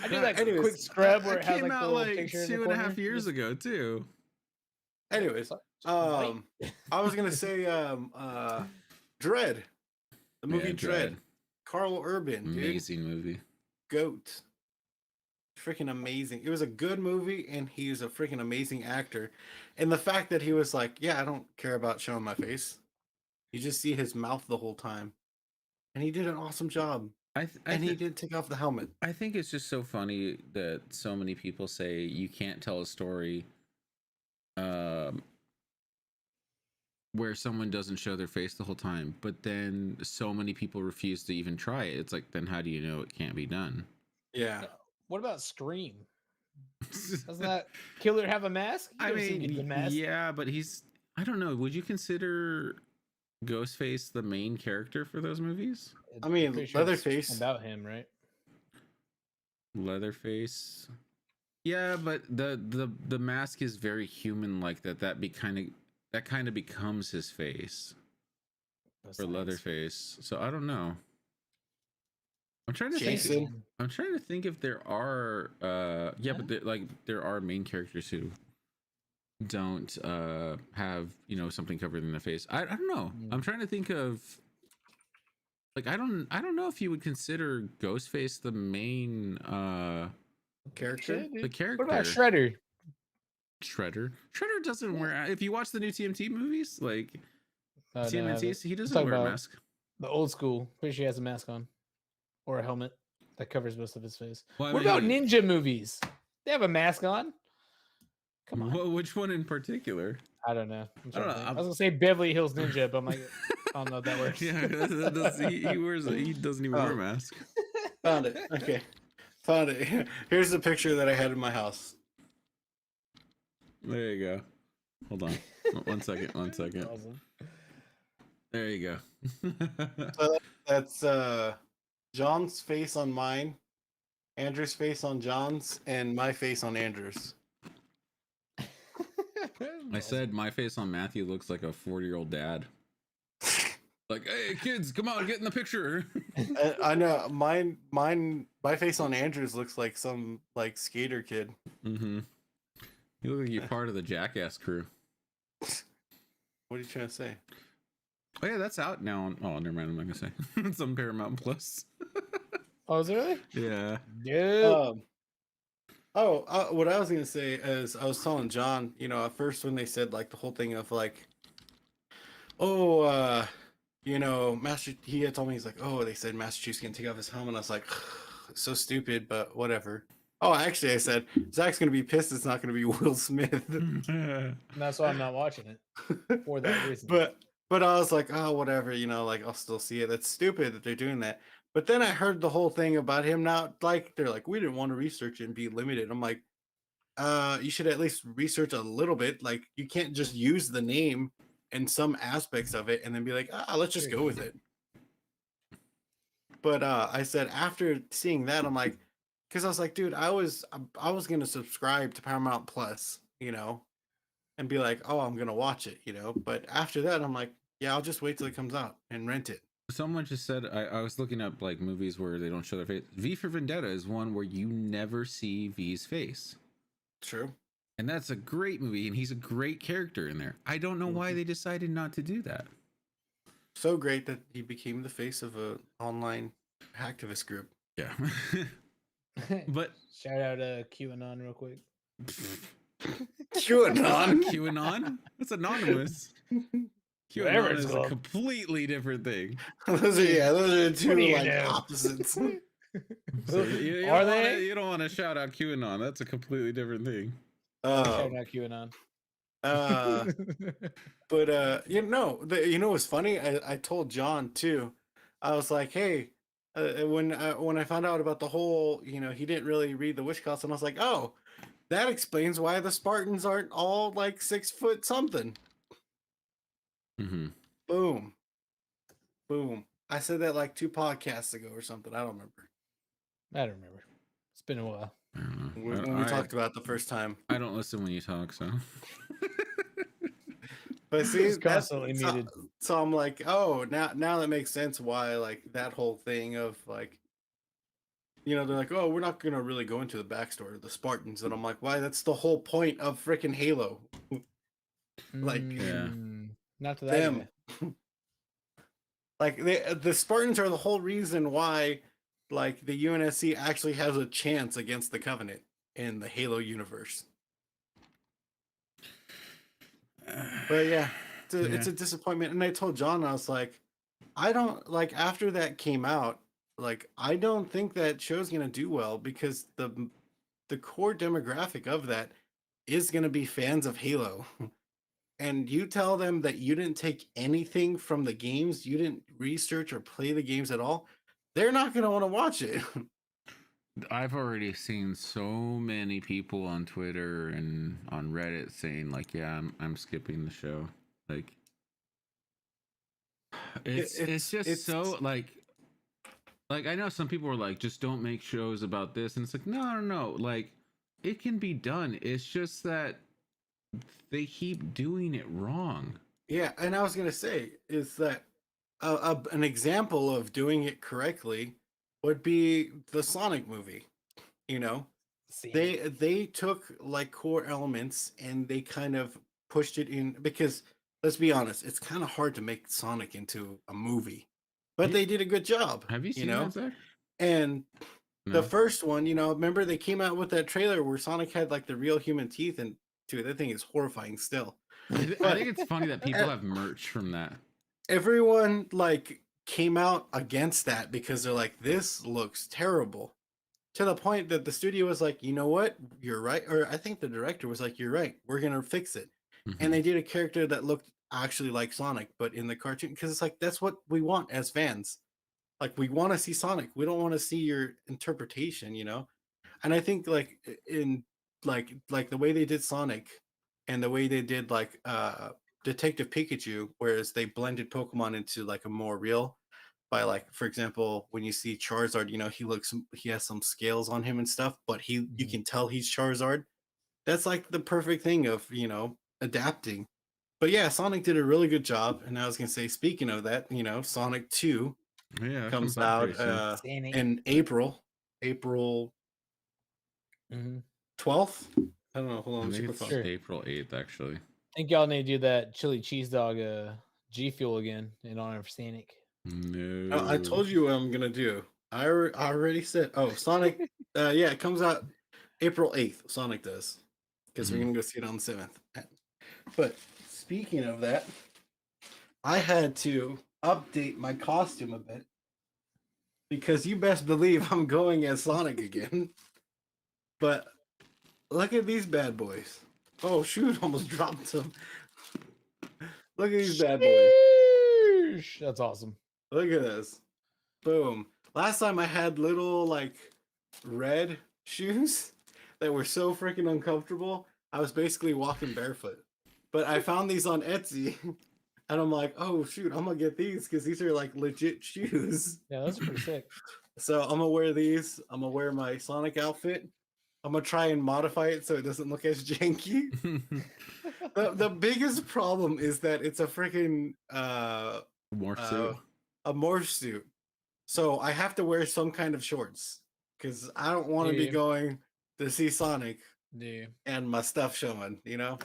I did that quick scrub where it has came like out the like picture 2.5 years ago too. Anyways, I was gonna say Dread. The movie Dread. Carl Urban, amazing movie. GOAT. Freaking amazing. It was a good movie, and he's a freaking amazing actor. And the fact that he was like, yeah, I don't care about showing my face. You just see his mouth the whole time. And he did an awesome job. He didn't take off the helmet. I think it's just so funny that so many people say you can't tell a story where someone doesn't show their face the whole time, but then so many people refuse to even try it. It's like, then how do you know it can't be done? Yeah. What about Scream? Doesn't that killer have a mask? Yeah, but I don't know. Would you consider Ghostface the main character for those movies? I mean, Leatherface. About him, right? Leatherface. Yeah, but the mask is very human like that. That kind of becomes his face for Leatherface. So I don't know. I'm trying to think if there are but there are main characters who don't have something covered in their face. I don't know. I'm trying to think of like I don't know if you would consider Ghostface the main character. The character. What about Shredder? Shredder doesn't wear. If you watch the new TMT movies, like TMNT, he doesn't wear a mask. The old school. Pretty sure he has a mask on, or a helmet that covers most of his face. Well, what about ninja movies? They have a mask on. Come on. Well, which one in particular? I don't know. I was gonna say Beverly Hills Ninja, but I'm like, I don't know if that works. Yeah, he doesn't even wear a mask. Found it. Okay, found it. Here's the picture that I had in my house. There you go. Hold on. One second. Awesome. There you go. So that's John's face on mine, Andrew's face on John's, and my face on Andrew's. I said my face on Matthew looks like a 40-year-old dad. Like, hey kids, come on, get in the picture. I know my face on Andrew's looks like some like skater kid. Mm-hmm. You look like you're part of the Jackass crew. What are you trying to say? Oh yeah, that's out now. Oh, never mind. I'm not gonna say. It's on Paramount Plus. Oh, is it really? Yeah. Dude. What I was gonna say is I was telling John, you know, at first when they said like the whole thing of like, oh, you know, he had told me, he's like, oh, they said Master Chief's gonna take off his helmet. I was like, so stupid, but whatever. Oh, actually, I said Zach's gonna be pissed. It's not gonna be Will Smith. That's why I'm not watching it for that reason. But I was like, oh, whatever, you know, like I'll still see it. That's stupid that they're doing that. But then I heard the whole thing about him now. Like they're like, we didn't want to research it and be limited. I'm like, you should at least research a little bit. Like you can't just use the name and some aspects of it and then be like, let's just go with it. But I said after seeing that, I'm like, because I was like, dude, I was gonna subscribe to Paramount Plus, you know, and be like, oh, I'm gonna watch it, you know. But after that, I'm like, yeah, I'll just wait till it comes out and rent it. Someone just said I was looking up like movies where they don't show their face. V for Vendetta is one where you never see V's face. True. And that's a great movie, and he's a great character in there. I don't know why they decided not to do that. So great that he became the face of a online hacktivist group. Yeah. But shout out to QAnon real quick. QAnon? QAnon? That's anonymous. QAnon is a completely different thing. those are two like opposites. So you don't want to shout out QAnon. That's a completely different thing. Shout out QAnon. But you know what's funny? I told John too. I was like, hey, when I found out about the whole, you know, he didn't really read the wish cost, and I was like, oh, that explains why the Spartans aren't all like 6 foot something. Mm-hmm. Boom. I said that like 2 podcasts ago or something. I don't remember. It's been a while. When we talked about it the first time. I don't listen when you talk, so. But see, it's constantly muted. So I'm like, oh, now that makes sense why like that whole thing of like, you know, they're like, oh, we're not gonna really go into the backstory of the Spartans, and I'm like, why? That's the whole point of freaking Halo. Like, yeah, not to that. Them. Like the Spartans are the whole reason why, like the UNSC actually has a chance against the Covenant in the Halo universe. But yeah, it's a disappointment. And I told John, I was like, I don't like after that came out, like I don't think that show's gonna do well because the core demographic of that is gonna be fans of Halo. And you tell them that you didn't take anything from the games, you didn't research or play the games at all, they're not gonna want to watch it. I've already seen so many people on Twitter and on Reddit saying like, yeah, I'm skipping the show. Like it's just so like I know some people are like, just don't make shows about this, and it's like, no, like it can be done. It's just that they keep doing it wrong. Yeah, and I was gonna say is that an example of doing it correctly would be the Sonic movie. You know, they took like core elements and they kind of pushed it in, because let's be honest, it's kind of hard to make Sonic into a movie, but they did a good job. Have you seen that, Zach? And the first one, you know, remember they came out with that trailer where Sonic had like the real human teeth, and dude, that thing is horrifying still. I think it's funny that people have merch from that. Everyone like came out against that because they're like, this looks terrible, to the point that the studio was like, you know what, you're right. Or I think the director was like, you're right, we're gonna fix it. Mm-hmm. And they did a character that looked actually like Sonic, but in the cartoon, because it's like that's what we want as fans. Like we want to see Sonic, we don't want to see your interpretation, you know. And I think like in like the way they did Sonic and the way they did like Detective Pikachu, whereas they blended Pokemon into like a more real, by like, for example, when you see Charizard, he has some scales on him and stuff, but you can tell he's Charizard. That's like the perfect thing of adapting. But yeah, Sonic did a really good job. And I was gonna say, speaking of that, Sonic 2 comes out in April 12th. I don't know. Hold on, I think it's April 8th, actually. I think y'all need to do that chili cheese dog G Fuel again in honor of Sonic. No. I told you what I'm gonna do. I already said. Oh, Sonic. Yeah, it comes out April 8th. Sonic does, because we're gonna go see it on the 7th. But speaking of that, I had to update my costume a bit because you best believe I'm going as Sonic again. But look at these bad boys. Oh shoot, almost dropped them. Look at these bad boys. That's awesome. Look at this. Boom. Last time I had little like red shoes that were so freaking uncomfortable. I was basically walking barefoot. But I found these on Etsy and I'm like, oh shoot, I'm gonna get these because these are like legit shoes. Yeah, those are pretty sick. So I'm gonna wear these. I'm gonna wear my Sonic outfit. I'm gonna try and modify it so it doesn't look as janky. The biggest problem is that it's a freaking morph suit. A morph suit. So I have to wear some kind of shorts because I don't want to be going to see Sonic and my stuff showing, And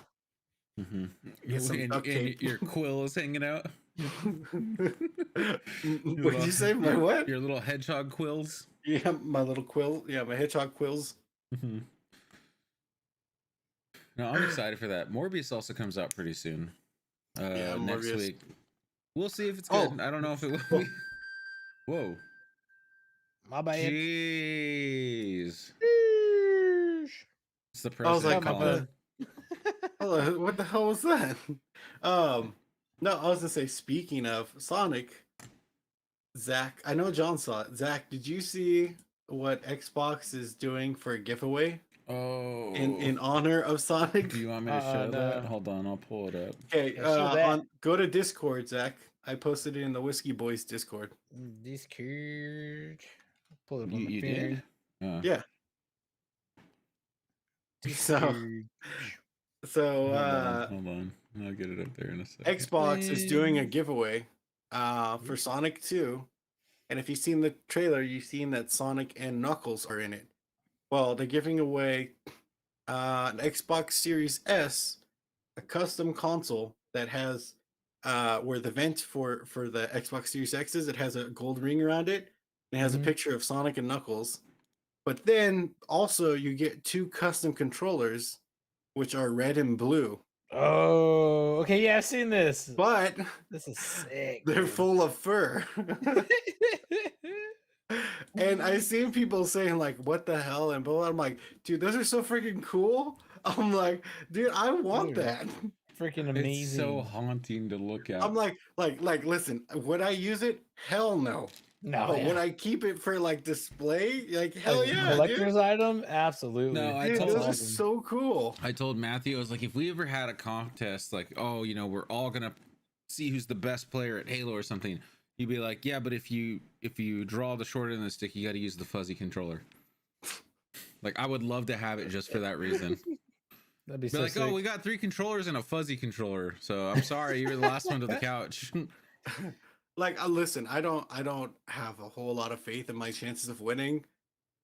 your quill is hanging out. What did you say? My what? Your little hedgehog quills. Yeah, my little quill. Yeah, my hedgehog quills. No, I'm excited for that. Morbius also comes out pretty soon. Next week. We'll see if it's good. I don't know if it will be. Whoa. My bad. Jeez. It's the I was like, calling. what the hell was that? No, I was gonna say, speaking of Sonic, Zach, I know John saw it. Zach, did you see what Xbox is doing for a giveaway? Oh, in honor of Sonic. Do you want me to show that? Hold on, I'll pull it up. Okay, go to Discord, Zach. I posted it in the Whiskey Boys Discord. Discord. Pull it up. You did? Yeah. Discord. So hold on. I'll get it up there in a second. Xbox is doing a giveaway for Sonic 2. And if you've seen the trailer, you've seen that Sonic and Knuckles are in it. Well, they're giving away an Xbox Series S, a custom console that has where the vent for the Xbox Series X is, it has a gold ring around it. And it has a picture of Sonic and Knuckles. But then also you get 2 custom controllers, which are red and blue. Oh, okay. Yeah, I've seen this. But this is sick. They're full of fur. And I've seen people saying like, what the hell? And blah, I'm like, dude, those are so freaking cool. I'm like, dude, I want that. Freaking amazing. It's so haunting to look at. I'm like, listen, would I use it? Hell no. No. But would I keep it for like display? Like, hell yeah. Collector's item? Absolutely. No, those are so cool. I told Matthew, I was like, if we ever had a contest, like, oh, we're all gonna see who's the best player at Halo or something, he'd be like, yeah, but if you draw the short end of the stick, you got to use the fuzzy controller. Like, I would love to have it just for that reason. That'd be so like, sick. oh, we got 3 controllers and a fuzzy controller, so I'm sorry, you're the last one to the couch. Like, listen, I don't have a whole lot of faith in my chances of winning,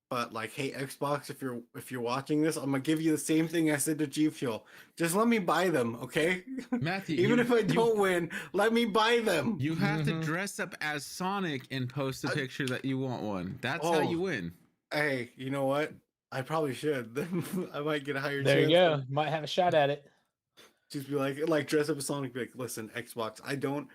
but like, hey, Xbox, if you're watching this, I'm gonna give you the same thing I said to G Fuel. Just let me buy them, okay? Matthew, even if I don't win, let me buy them. You have to dress up as Sonic and post a picture that you want one. That's how you win. Hey, you know what? I probably should. I might get a higher chance. There you go. Might have a shot at it. Just be like dress up as Sonic. Be like, listen, Xbox, I don't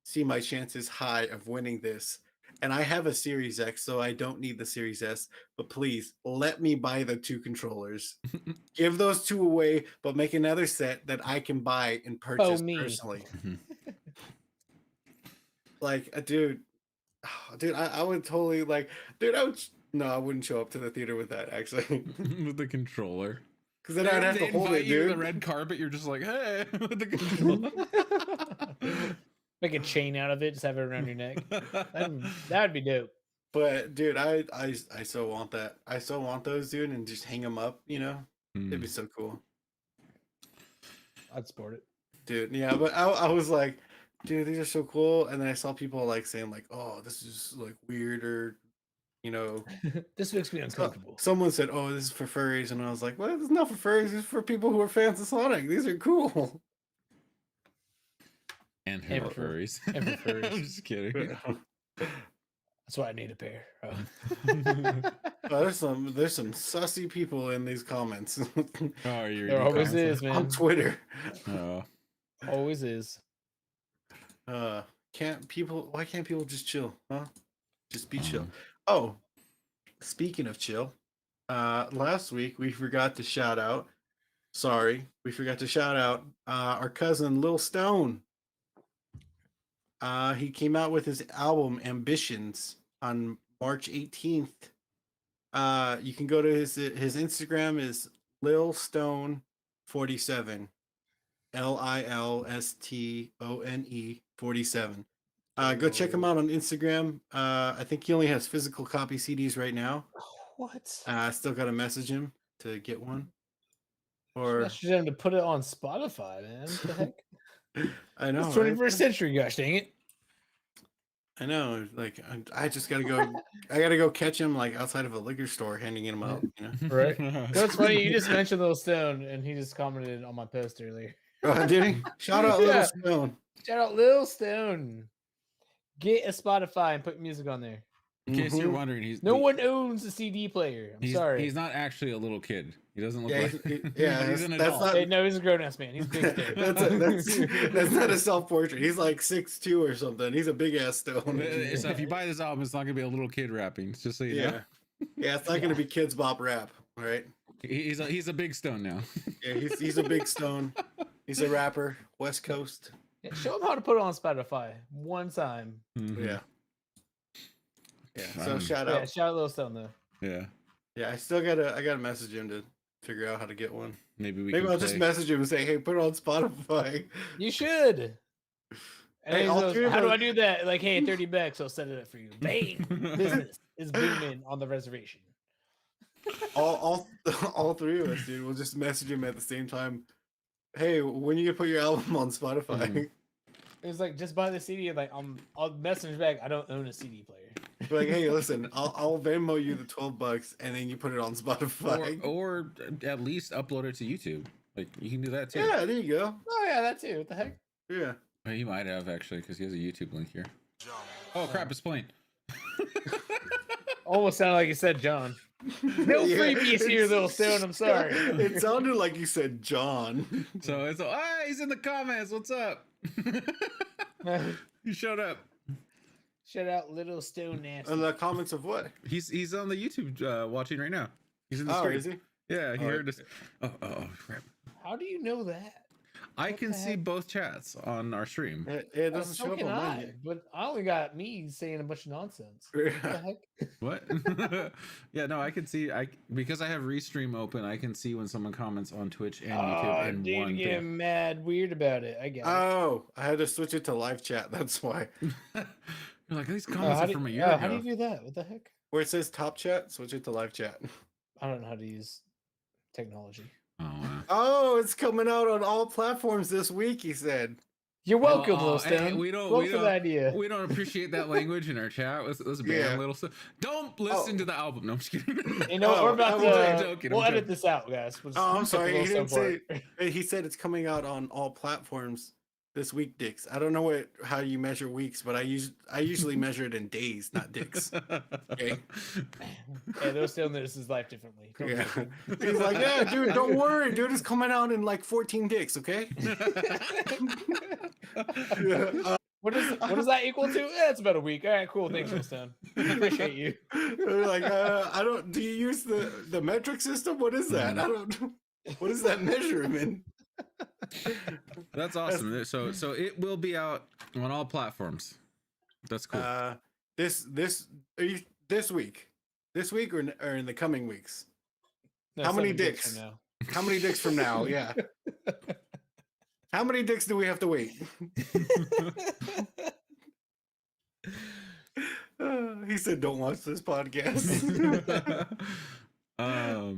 see my chances high of winning this. And I have a Series X, so I don't need the Series S. But please, let me buy the 2 controllers. Give those 2 away, but make another set that I can buy and purchase personally. Like, dude, I would totally like, dude, I wouldn't show up to the theater with that, actually. With the controller. Because then I'd have to hold it, dude. The red carpet, you're just like, hey, with the controller. Make a chain out of it, just have it around your neck. That'd be dope. But dude, I so want that. I so want those, dude, and just hang them up. It'd be so cool. I'd support it, dude. Yeah, but I was like, dude, these are so cool. And then I saw people like saying like, oh, this is like weird, or this makes me uncomfortable. Someone said, oh, this is for furries, and I was like, well, it's not for furries. It's for people who are fans of Sonic. These are cool. And who are furries? And for furries. I'm just kidding. That's why I need a pair. There's some sussy people in these comments. Oh, you're there always is, man. On Twitter. Oh, always is. Why can't people just chill, huh? Just be chill. Oh, speaking of chill, last week we forgot to shout out. Sorry, we forgot to shout out our cousin Lil Stone. He came out with his album Ambitionz on March 18th. You can go to his Instagram is Lil Stone 47. LILSTONE 47. Go check him out on Instagram. I think he only has physical copy CDs right now. What? I still got to message him to get one. Or message him to put it on Spotify, man. What the heck? I know. It's 21st century, gosh dang it. I know. Like I just gotta go. I gotta go catch him like outside of a liquor store, handing him out. Right. That's funny. You just mentioned Lil Stone, and he just commented on my post earlier. Oh, did he? Shout out Lil Stone. Shout out Lil Stone. Get a Spotify and put music on there. In case you're wondering, no one owns a CD player. I'm sorry. He's not actually a little kid. He doesn't look like. He's an adult. No, he's a grown ass man. He's big. That's not a self portrait. He's like 6'2" or something. He's a big ass Stone. So if you buy this album, it's not gonna be a little kid rapping. Just so you know. Yeah, it's not gonna be Kids Bop rap, right? He's a big Stone now. Yeah, he's a big Stone. He's a rapper, West Coast. Yeah, show him how to put it on Spotify one time. Mm-hmm. Yeah. So shout out. Yeah, shout out Lil Stone though. Yeah. Yeah, I gotta message him to figure out how to get one. Maybe I'll just message him and say, hey, put it on Spotify. You should. And hey, how do I do that? Like, hey, $30, I'll set it up for you. Bang! Business is booming on the reservation. All three of us, dude. We'll just message him at the same time. Hey, when you put your album on Spotify? Mm-hmm. It was like, just buy the CD. Like, I'll message back. I don't own a CD player. Like, hey, listen, I'll Venmo you the $12, and then you put it on Spotify, or at least upload it to YouTube. Like, you can do that too. Yeah, there you go. Oh yeah, that too. What the heck? Yeah. Well, he might have actually, because he has a YouTube link here. Oh crap! It's playing. Almost sounded like you said John. No freebies here, Lil Stone. I'm sorry. It sounded like you said John. So it's he's in the comments. What's up? He showed up. Shout out Little Stone Nasty. In the comments of what? He's on the YouTube watching right now. He's in the stream. Is he? Yeah, he heard us. Oh crap! How do you know that? I can see both chats on our stream. It doesn't show up on mine. But I only got me saying a bunch of nonsense. What? Yeah, no, I can see. Because I have Restream open, I can see when someone comments on Twitch and YouTube in dude, one. Get mad weird about it. I got it. Oh, I had to switch it to live chat. That's why. You're like, these comments are from a year ago. How do you do that? What the heck? Where it says top chat, switch it to live chat. I don't know how to use technology. Oh, wow. Oh, it's coming out on all platforms this week, he said. You're welcome, Lil Stone. Hey, we don't appreciate that language in our chat. Let's ban Little Stone. Don't listen to the album. No, I'm just kidding. You know, we're about to. We'll edit this out, guys. I'm sorry. He didn't say. He said it's coming out on all platforms this week, dicks. I don't know how you measure weeks, but I usually measure it in days, not dicks. Okay. Yeah, Lil Stone lives his life differently. Yeah. He's like, yeah, dude, don't worry, dude. It's coming out in like 14 dicks, okay? What does that equal to? It's about a week. All right, cool. Thanks, Lil Stone. Appreciate you. Like, I don't. Do you use the metric system? What is that? I don't. What is that measurement? That's awesome. So it will be out on all platforms. That's cool. This week or in the coming weeks? No, how many dicks? How many dicks from now? Yeah. How many dicks do we have to wait? He said, "Don't watch this podcast." Oh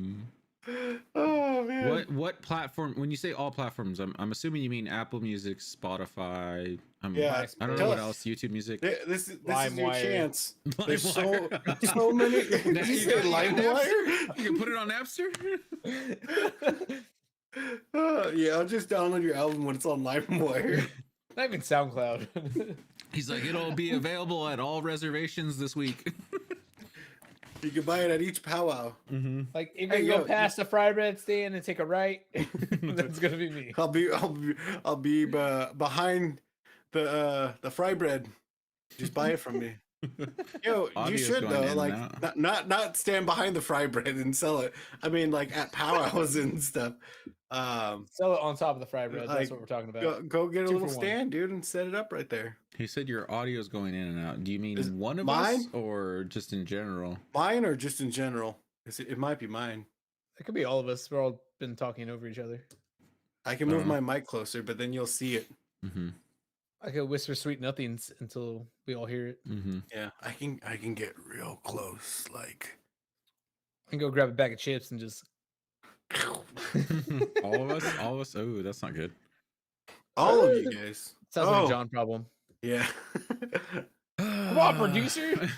man. What platform? When you say all platforms, I'm assuming you mean Apple Music, Spotify. Yeah, I don't know what else. YouTube Music. This is your chance. There's so LimeWire. many. Did you say LimeWire? You can put it on Napster. Yeah, I'll just download your album when it's on LimeWire. Not even SoundCloud. He's like, it'll be available at all reservations this week. You can buy it at each powwow. Mm-hmm. Like if you go past the fry bread stand and take a right, that's gonna be me. I'll be behind the fry bread. Just buy it from me. Yo, you should though, like not stand behind the fry bread and sell it. I mean, like at powwows and stuff. Sell it on top of the fry bread. That's what we're talking about. Go get a little stand, dude, and set it up right there. He said your audio's going in and out. Do you mean one of mine? us or just in general? Mine or just in general? It might be mine. It could be all of us. We're all been talking over each other. I can move my mic closer, but then you'll see it. Mm-hmm. I could whisper sweet nothings until we all hear it. Mm-hmm. Yeah, I can get real close, like. I can go grab a bag of chips and just. all of us. Oh, that's not good. All of you guys. Sounds like a John problem. Yeah. Come on, producer.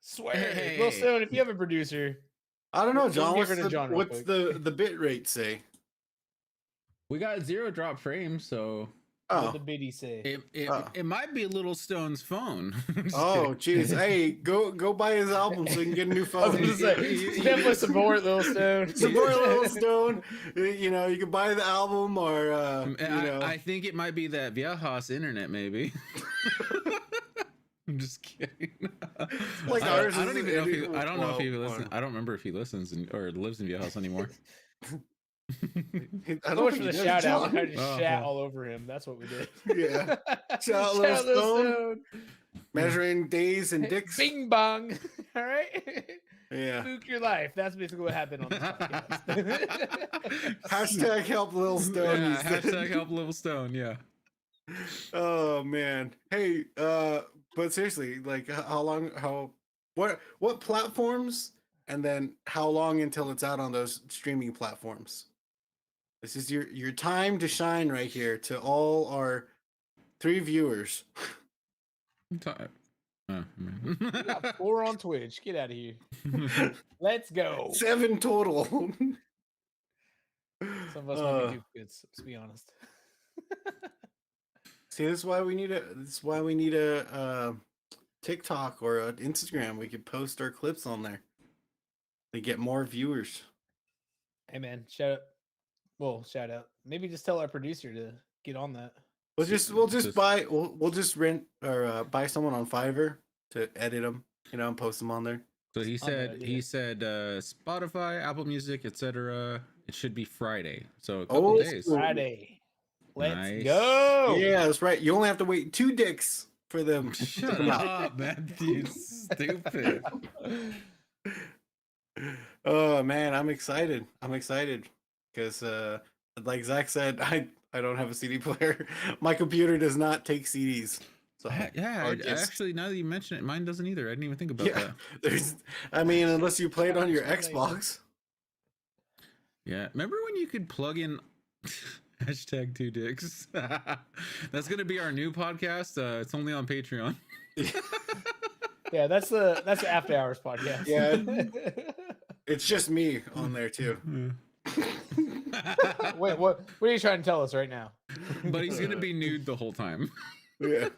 Swear. Hey. Lil Stone, if you have a producer. I don't know, John. What's John the bit rate say? We got 0 drop frames, so. What the biddy say? It might be Lil Stone's phone. Oh, jeez. Hey, go buy his album so you can get a new phone. I was gonna say, definitely support Lil Stone. Support Lil Stone. You know, you can buy the album or I think it might be that Viejas internet, maybe. I'm just kidding. Like I don't even know if I don't know if he listens. I don't remember if he listens or lives in Viejas anymore. I don't for the shout out. We kind of just shat all over him. That's what we did. Yeah. Shout out Lil Stone. Measuring days and dicks. Bing bong. All right. Yeah. Spook your life. That's basically what happened on this podcast. Hashtag help Lil Stone. Yeah, hashtag help Lil Stone. Yeah. Oh man. Hey, but seriously, like what platforms, and then how long until it's out on those streaming platforms? This is your time to shine right here to all our 3 viewers. We got 4 on Twitch. Get out of here. Let's go. 7 total. Some of us might be duplicates, let's be honest. See, this is why we need a TikTok or an Instagram. We could post our clips on there. They get more viewers. Hey man, shout out. Maybe just tell our producer to get on that. We'll just rent or buy someone on Fiverr to edit them, and post them on there. So he said Spotify, Apple Music, etc. It should be Friday. So a couple days. Friday. Let's go. Yeah, that's right. You only have to wait 2 dicks for them. Shut up, man. You stupid. Oh man, I'm excited because like Zach said, I don't have a CD player. My computer does not take CDs. So actually, now that you mention it, mine doesn't either. I didn't even think about that. Unless you play it on your Xbox. Yeah, remember when you could plug in hashtag 2 dicks? That's gonna be our new podcast. It's only on Patreon. Yeah, that's the After Hours podcast. Yeah, it's just me on there too. Wait, what are you trying to tell us right now? But he's gonna be nude the whole time. Yeah.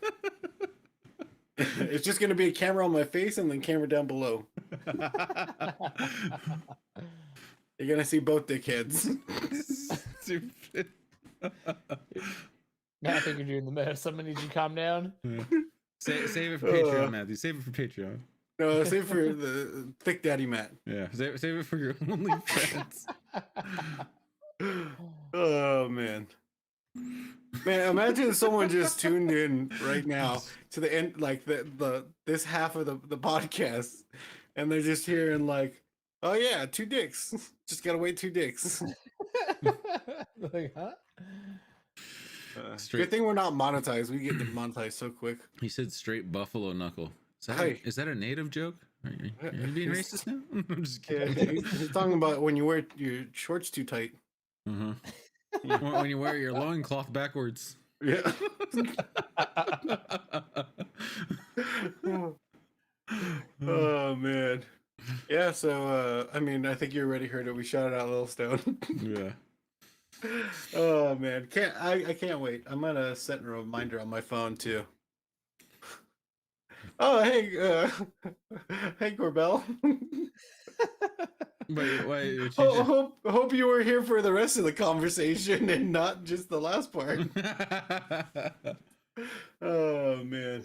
It's just gonna be a camera on my face and then camera down below. You're gonna see both dickheads. Stupid. Now I think you're doing the best. Somebody need you to calm down. Yeah. Save it for Patreon, Matthew. Save it for Patreon. No, save it for the Thick Daddy Matt. Yeah, save it for your OnlyFans. Oh man. Man, imagine someone just tuned in right now to the end, like this half of the podcast, and they're just hearing like, "Oh yeah, 2 dicks. Just gotta wait 2 dicks." Like, huh? Good thing we're not monetized. We get demonetized so quick. He said straight buffalo knuckle. Is that a native joke? Are you being racist now? I'm just kidding. Yeah, he's talking about when you wear your shorts too tight. When you wear your loincloth backwards. Yeah. Oh man. Yeah, so I mean, I think you already heard it. We shouted out Lil Stone. Yeah. Oh man, I can't wait. I'm gonna set a reminder on my phone too. Oh hey, hey Corbell. Wait, hope you were here for the rest of the conversation and not just the last part. Oh man.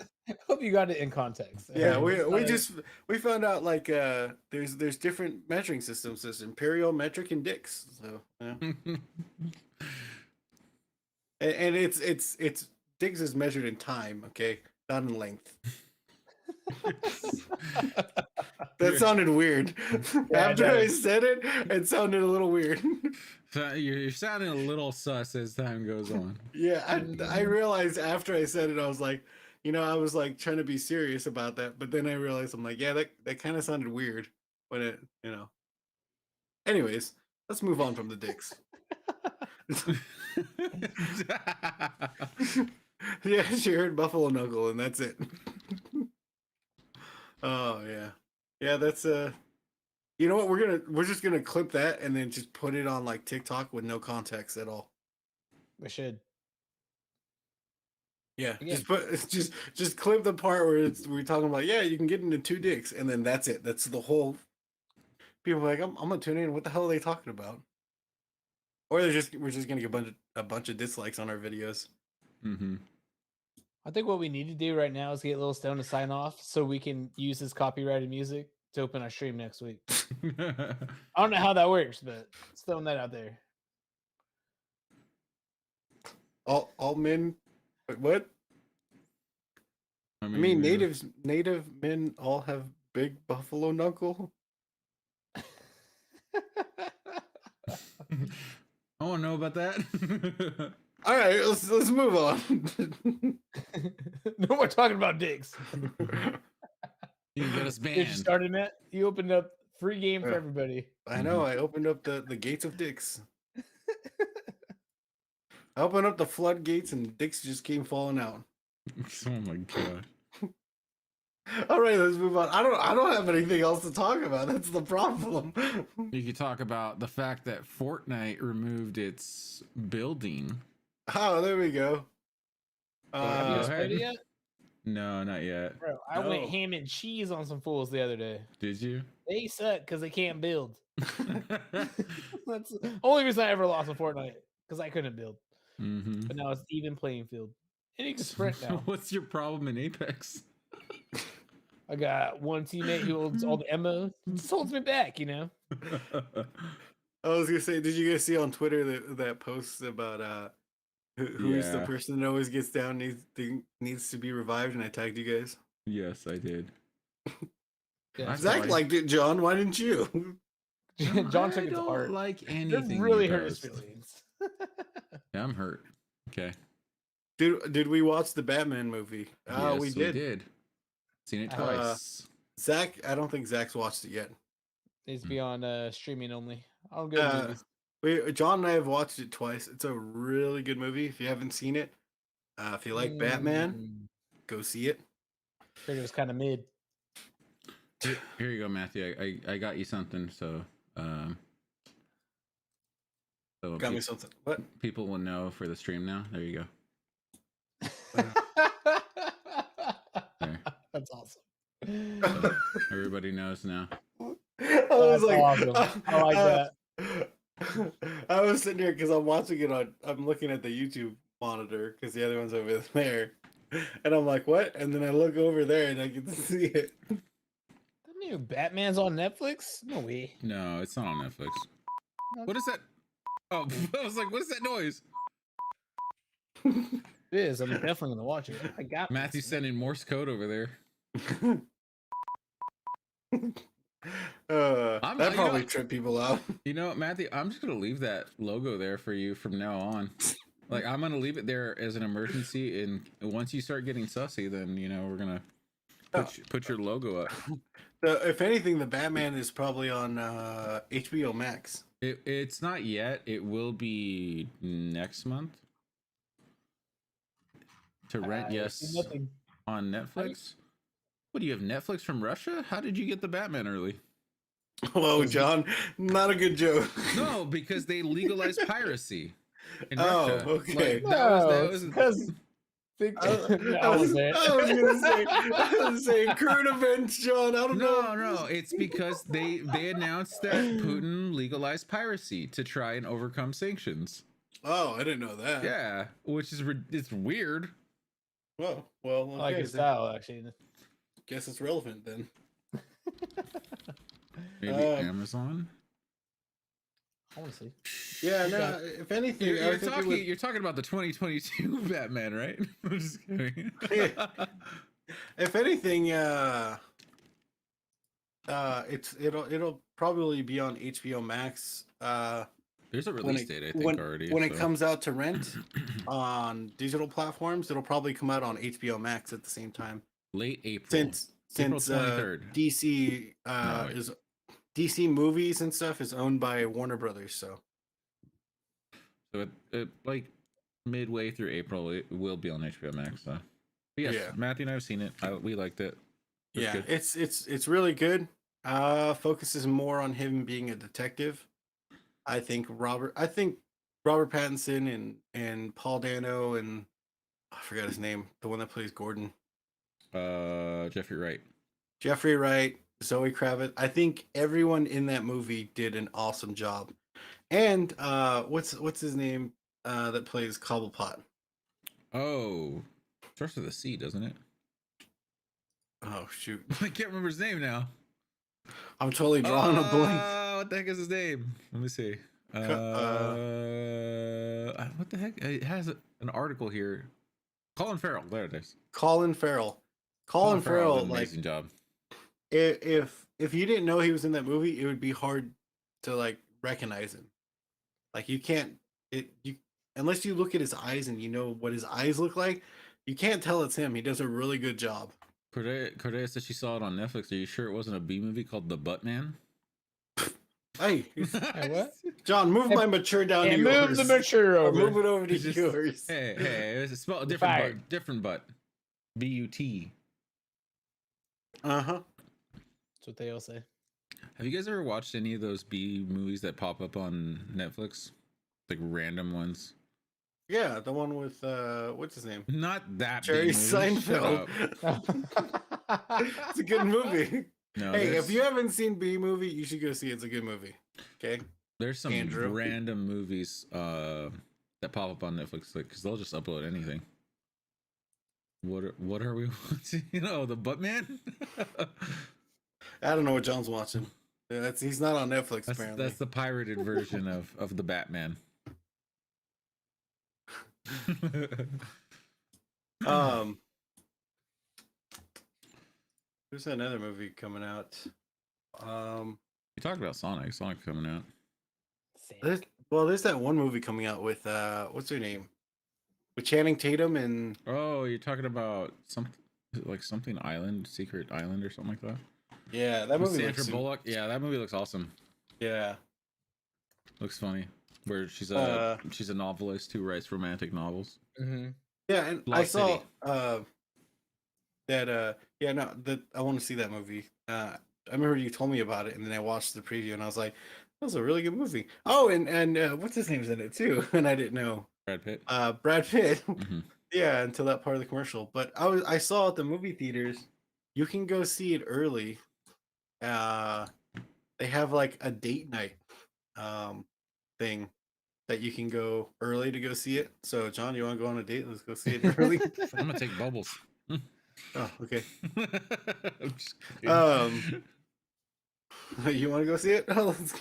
Hope you got it in context. Yeah, we found out like there's different measuring systems. There's imperial, metric, and dix. So yeah. and it's dix is measured in time, okay, not in length. That sounded weird. Yeah, After I said it, it sounded a little weird. You're sounding a little sus as time goes on. Yeah, I realized after I said it, I was like, I was like trying to be serious about that, but then I realized I'm like, yeah, that kind of sounded weird when it, Anyways, let's move on from the dicks. Yeah, she heard Buffalo Knuckle, and that's it. Oh yeah, yeah. That's You know what? We're just gonna clip that and then just put it on like TikTok with no context at all. We should. Yeah, just clip the part where we're talking about, yeah, you can get into 2 dicks, and then that's it. That's the whole. People are like, I'm gonna tune in. What the hell are they talking about? Or we're just gonna get a bunch of dislikes on our videos. Mm-hmm. I think what we need to do right now is get Lil Stone to sign off so we can use his copyrighted music to open our stream next week. I don't know how that works, but just throwing that out there. All men, what? I mean native men all have big buffalo knuckle. I want to know about that. All right, let's move on. No more talking about dicks. You get us banned. You started that. You opened up free game for everybody. I know. I opened up the gates of dicks. I opened up the floodgates and dicks just came falling out. Oh my god. All right, let's move on. I don't have anything else to talk about. That's the problem. You could talk about the fact that Fortnite removed its building. Oh, there we go. Have you played it yet? No, not yet. Bro, I went ham and cheese on some fools the other day. Did you? They suck because they can't build. That's the only reason I ever lost a Fortnite, because I couldn't build. Mm-hmm. But now it's even playing field. And you can sprint now. What's your problem in Apex? I got one teammate who holds all the ammo. Just holds me back, I was gonna say, did you guys see on Twitter that post about who's the person that always gets down needs to be revived, and I tagged you guys? Yes, I did. Yeah. Zach liked it, John. Why didn't you? John took it to heart. Like anything. It really hurt his feelings. Yeah, I'm hurt. Okay. Did we watch the Batman movie? Yes, we did. Seen it twice. Zach, I don't think Zach's watched it yet. Needs to be on streaming only. I'll go. John and I have watched it twice. It's a really good movie. If you haven't seen it, if you like Batman, go see it. Figured it was kind of mid. Here you go, Matthew. I got you something. So got me something. What? People will know for the stream now. There you go. There. That's awesome. So everybody knows now. I was like, awesome. I like that. I was sitting here because I'm watching it I'm looking at the YouTube monitor because the other one's over there, and I'm like, what? And then I look over there and I get to see it. The new Batman's on Netflix? No way. No, it's not on Netflix. What is that? Oh, I was like, what is that noise? It is. I'm definitely gonna watch it. I got Matthew's sending Morse code over there. That probably tripped people out. You know, Matthew, I'm just gonna leave that logo there for you from now on. Like, I'm gonna leave it there as an emergency, and once you start getting sussy, then we're gonna Put your logo up. If anything, the Batman is probably on HBO Max. It's not yet. It will be next month. To rent, yes. On Netflix. What do you have, Netflix from Russia? How did you get the Batman early? Whoa, John, not a good joke. No, because they legalized piracy in Russia. Russia. Okay. Like, that was because I was gonna say current events, John. I don't know. No, it's because they announced that Putin legalized piracy to try and overcome sanctions. Oh, I didn't know that. Yeah, which is it's weird. Well, okay, I like his style, actually. Guess it's relevant then. Maybe Amazon. I want to see. Yeah, no. If anything, you're talking about the 2022 Batman, right? I'm just kidding. If anything, it'll probably be on HBO Max. There's a release date, I think, already. When it comes out to rent on digital platforms, it'll probably come out on HBO Max at the same time. Late April. Since April 23rd. DC is DC movies and stuff is owned by Warner Brothers, so it like midway through April, it will be on HBO Max. So, but yes, Matthew and I have seen it. We liked it. It's really good. Focuses more on him being a detective. I think Robert Pattinson and Paul Dano and I forgot his name, the one that plays Gordon. Jeffrey Wright, Zoe Kravitz. I think everyone in that movie did an awesome job. And what's his name that plays Cobblepot? Oh, starts with a C, doesn't it? Oh shoot, I can't remember his name now. I'm totally drawing a blank. What the heck is his name? Let me see. What the heck? It has an article here. Colin Farrell. There it is. Colin Farrell, like amazing job. If you didn't know he was in that movie, it would be hard to like recognize him. Like you can't unless you look at his eyes and you know what his eyes look like, you can't tell it's him. He does a really good job. Cordelia said she saw it on Netflix. Are you sure it wasn't a B movie called The Buttman? Hey, what? John, move my mature down to yours. Move the mature over. Move it over to yours. Hey, it's spelled different butt. B-U-T. Uh-huh. That's what they all say. Have you guys ever watched any of those B movies that pop up on Netflix? Like random ones? Yeah, the one with what's his name? Not that Jerry Seinfeld. It's a good movie. No, hey, if you haven't seen B movie, you should go see it. It's a good movie. Okay. There's some random movies that pop up on Netflix, like because they'll just upload anything. What are we watching? You know, the Buttman. I don't know what John's watching. He's not on Netflix. Apparently, that's the pirated version of the Batman. There's another movie coming out. You talked about Sonic coming out. There's that one movie coming out with what's her name, with Channing Tatum and you're talking about something Island, Secret Island, or something like that. Yeah, that movie. Sandra Bullock. Yeah, that movie looks awesome. Yeah, looks funny. Where she's a novelist who writes romantic novels. Mm-hmm. Yeah, and I saw that. I want to see that movie. I remember you told me about it, and then I watched the preview, and I was like, "That was a really good movie." Oh, and what's his name's in it too? And I didn't know. Brad Pitt. Brad Pitt. Mm-hmm. Yeah, until that part of the commercial. But I saw at the movie theaters, you can go see it early. They have like a date night thing that you can go early to go see it. So John, you want to go on a date? Let's go see it early. I'm gonna take bubbles. Oh, okay. I'm just kidding. You want to go see it? Oh, let's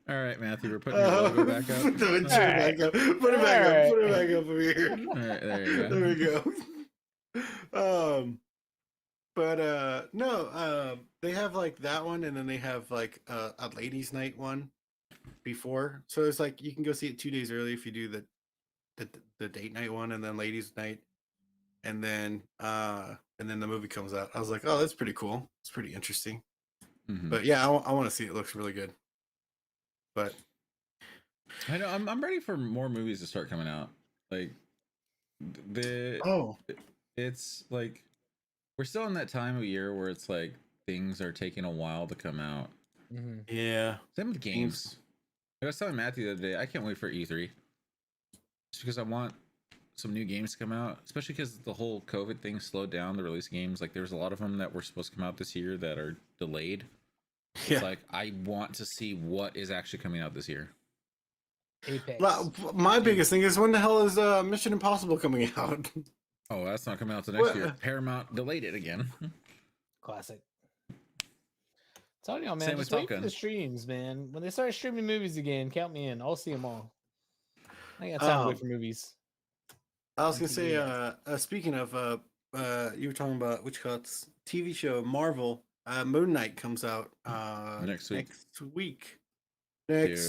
All right, Matthew, we're putting your logo back up. Put it back up. Put it back up over here. All right, there you go. There we go. No, they have like that one, and then they have like a ladies' night one before. So it's like you can go see it 2 days early if you do the date night one, and then ladies' night and then the movie comes out. I was like, oh, that's pretty cool. It's pretty interesting. Mm-hmm. But yeah, I want to see it. It looks really good. But I know I'm ready for more movies to start coming out. Like it's like we're still in that time of year where it's like things are taking a while to come out. Mm-hmm. Yeah, same with games. I was telling Matthew the other day, I can't wait for E3 just because I want some new games to come out, especially because the whole COVID thing slowed down the release of games. Like there's a lot of them that were supposed to come out this year that are delayed. It's like I want to see what is actually coming out this year. Apex. My biggest thing is when the hell is Mission Impossible coming out? Oh, that's not coming out till next year. Paramount delayed it again. Classic. Telling y'all, man, Same just with wait for the streams, man. When they start streaming movies again, count me in. I'll see them all. I ain't got time to wait for movies. I was gonna say, speaking of, you were talking about which cuts TV show Marvel. Moon Knight comes out next week. Dude,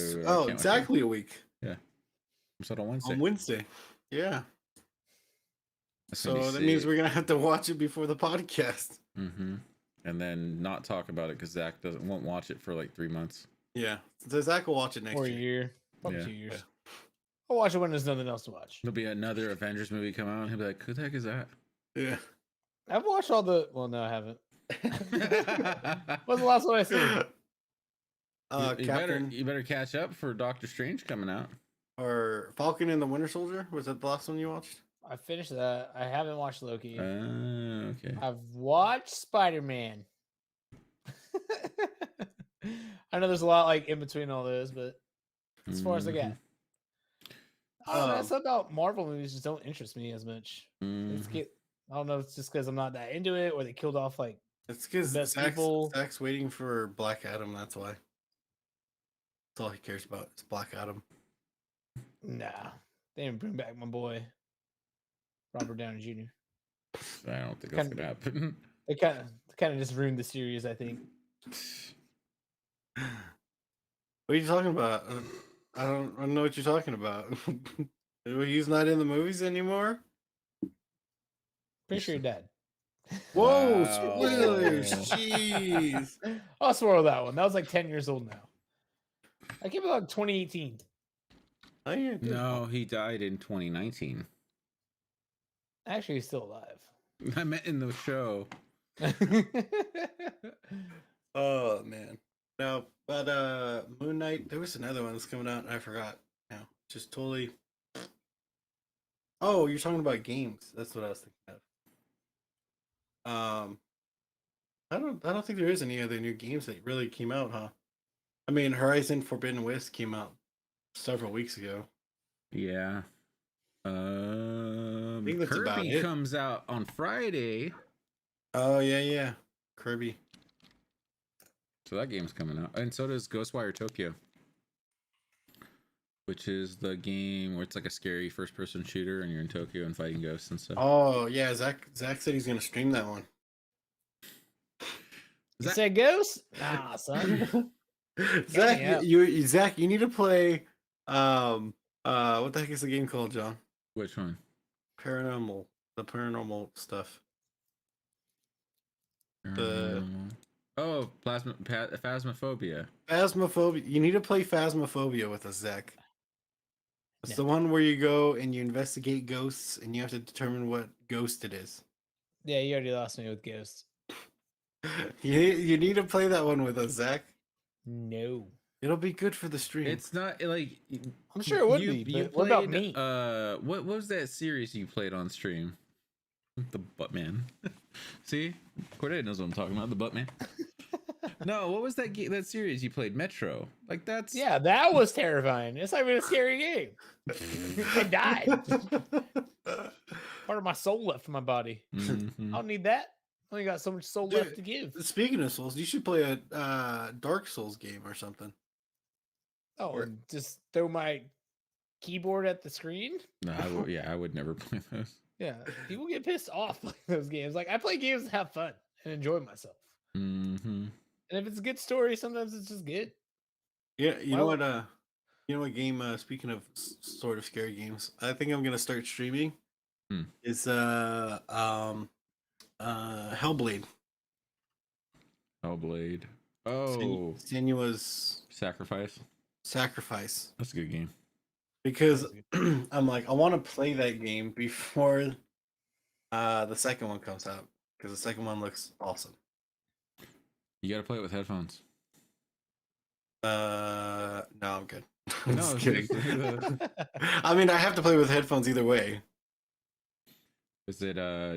exactly a week. Yeah, comes out on Wednesday. On Wednesday, yeah. That's so that means we're gonna have to watch it before the podcast. Mm-hmm. And then not talk about it because Zach won't watch it for like 3 months. Yeah, so Zach will watch it next year. Or a year, probably 2 years. Yeah. I'll watch it when there's nothing else to watch. There'll be another Avengers movie come out, and he'll be like, "Who the heck is that?" Yeah, I've watched all the. Well, no, I haven't. What's the last one I seen? You better catch up for Doctor Strange coming out. Or Falcon and the Winter Soldier. Was that the last one you watched? I finished that. I haven't watched Loki. Okay. I've watched Spider-Man. I know there's a lot like in between all those, but as far as I get, something about Marvel movies just don't interest me as much. I don't know if it's just because I'm not that into it, or they killed off like. It's because Zach's waiting for Black Adam. That's why. That's all he cares about. It's Black Adam. Nah, they didn't bring back my boy, Robert Downey Jr. I don't think that's gonna happen. They kind of just ruined the series, I think. What are you talking about? I don't know what you're talking about. He's not in the movies anymore. Pretty sure he died. Whoa, spoilers! Jeez. I'll spoil that one. That was like 10 years old now. I came out in 2018. Oh, yeah, no, he died in 2019. Actually, he's still alive. I meant in the show. Oh man. No, but Moon Knight, there was another one that's coming out and I forgot now. Just totally. Oh, you're talking about games. That's what I was thinking of. I don't think there is any other new games that really came out, huh? I mean, Horizon Forbidden West came out several weeks ago. Yeah. I think that's Kirby about it. Comes out on Friday. Oh yeah, Kirby. So that game's coming out, and so does Ghostwire Tokyo, which is the game where it's like a scary first-person shooter, and you're in Tokyo and fighting ghosts and stuff. Oh yeah, Zach said he's gonna stream that one. You said ghosts? Nah, son. Zach, you need to play. What the heck is the game called, John? Which one? The paranormal stuff. Phasmophobia. Phasmophobia. You need to play Phasmophobia with us, Zach. It's the one where you go and you investigate ghosts and you have to determine what ghost it is. Yeah, you already lost me with ghosts. You need to play that one with us, Zach. No. It'll be good for the stream. It's not like I'm sure it would be. But what about me? What was that series you played on stream? The Buttman. See, Corday knows what I'm talking about. The Buttman. No, what was that that series you played? Metro. Like that's that was terrifying. It's not even a scary game. I died. Part of my soul left from my body. Mm-hmm. I don't need that. I only got so much soul left to give. Speaking of souls, you should play a Dark Souls game or something. Oh, and just throw my keyboard at the screen? No, I would never play those. Yeah, people get pissed off playing those games. Like I play games to have fun and enjoy myself. Mm-hmm. And if it's a good story, sometimes it's just good. Yeah, you know what game? Speaking of sort of scary games, I think I'm gonna start streaming is Hellblade. Hellblade. Oh, Senua's Sacrifice. Sacrifice. That's a good game. Because I'm like, I want to play that game before the second one comes out. Because the second one looks awesome. You got to play it with headphones. No, I'm good. No, just kidding. I mean, I have to play with headphones either way. Because it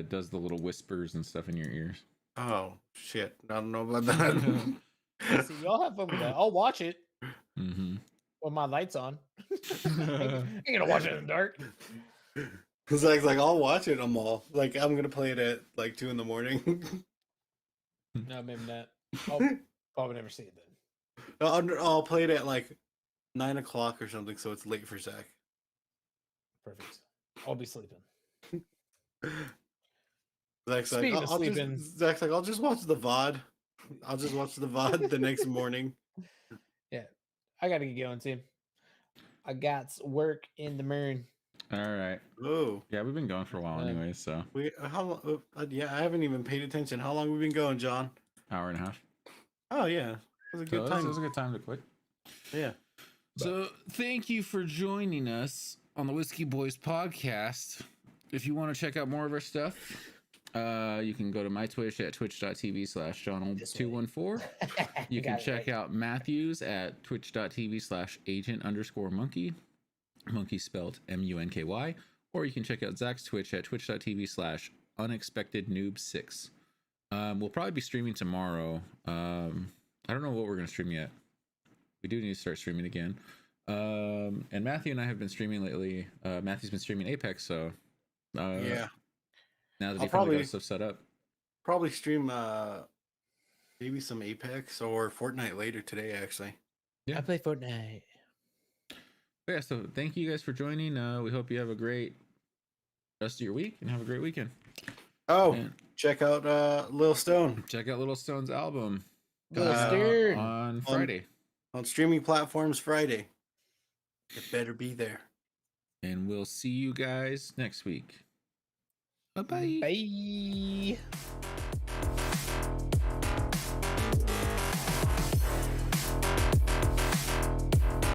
does the little whispers and stuff in your ears. Oh shit! I don't know about that. See, y'all have fun with that. I'll watch it with my lights on. I ain't gonna watch it in the dark. Cause like I'll watch it. I'm gonna play it at like 2 a.m. No, maybe not. I'll probably never see it then. I'll play it at like 9 o'clock or something, so it's late for Zach. Perfect. I'll be sleeping. Zach's like, I'll just watch the VOD. I'll just watch the VOD the next morning. Yeah, I gotta get going, team. I got work in the morning. All right. Oh, yeah, we've been going for a while anyway. So I haven't even paid attention. How long have we been going, John? Hour and a half. Oh yeah, it was a good time. It was a good time to quit. Yeah. So thank you for joining us on the Whiskey Boys podcast. If you want to check out more of our stuff, you can go to my Twitch at twitch.tv/Jonald214. You can check out Matthew's at twitch.tv/agent_monkey. Monkey spelled MUNKY. Or you can check out Zach's Twitch at twitch.tv/unexpectednoob6. We'll probably be streaming tomorrow. I don't know what we're going to stream yet. We do need to start streaming again. And Matthew and I have been streaming lately. Matthew's been streaming Apex, so yeah. Now that he probably got stuff set up, probably stream maybe some Apex or Fortnite later today. Actually, yeah, I play Fortnite. But yeah, so thank you guys for joining. We hope you have a great rest of your week and have a great weekend. Oh, check out Lil Stone. Check out Lil Stone's album on Friday. On streaming platforms Friday. It better be there. And we'll see you guys next week. Bye-bye. Bye.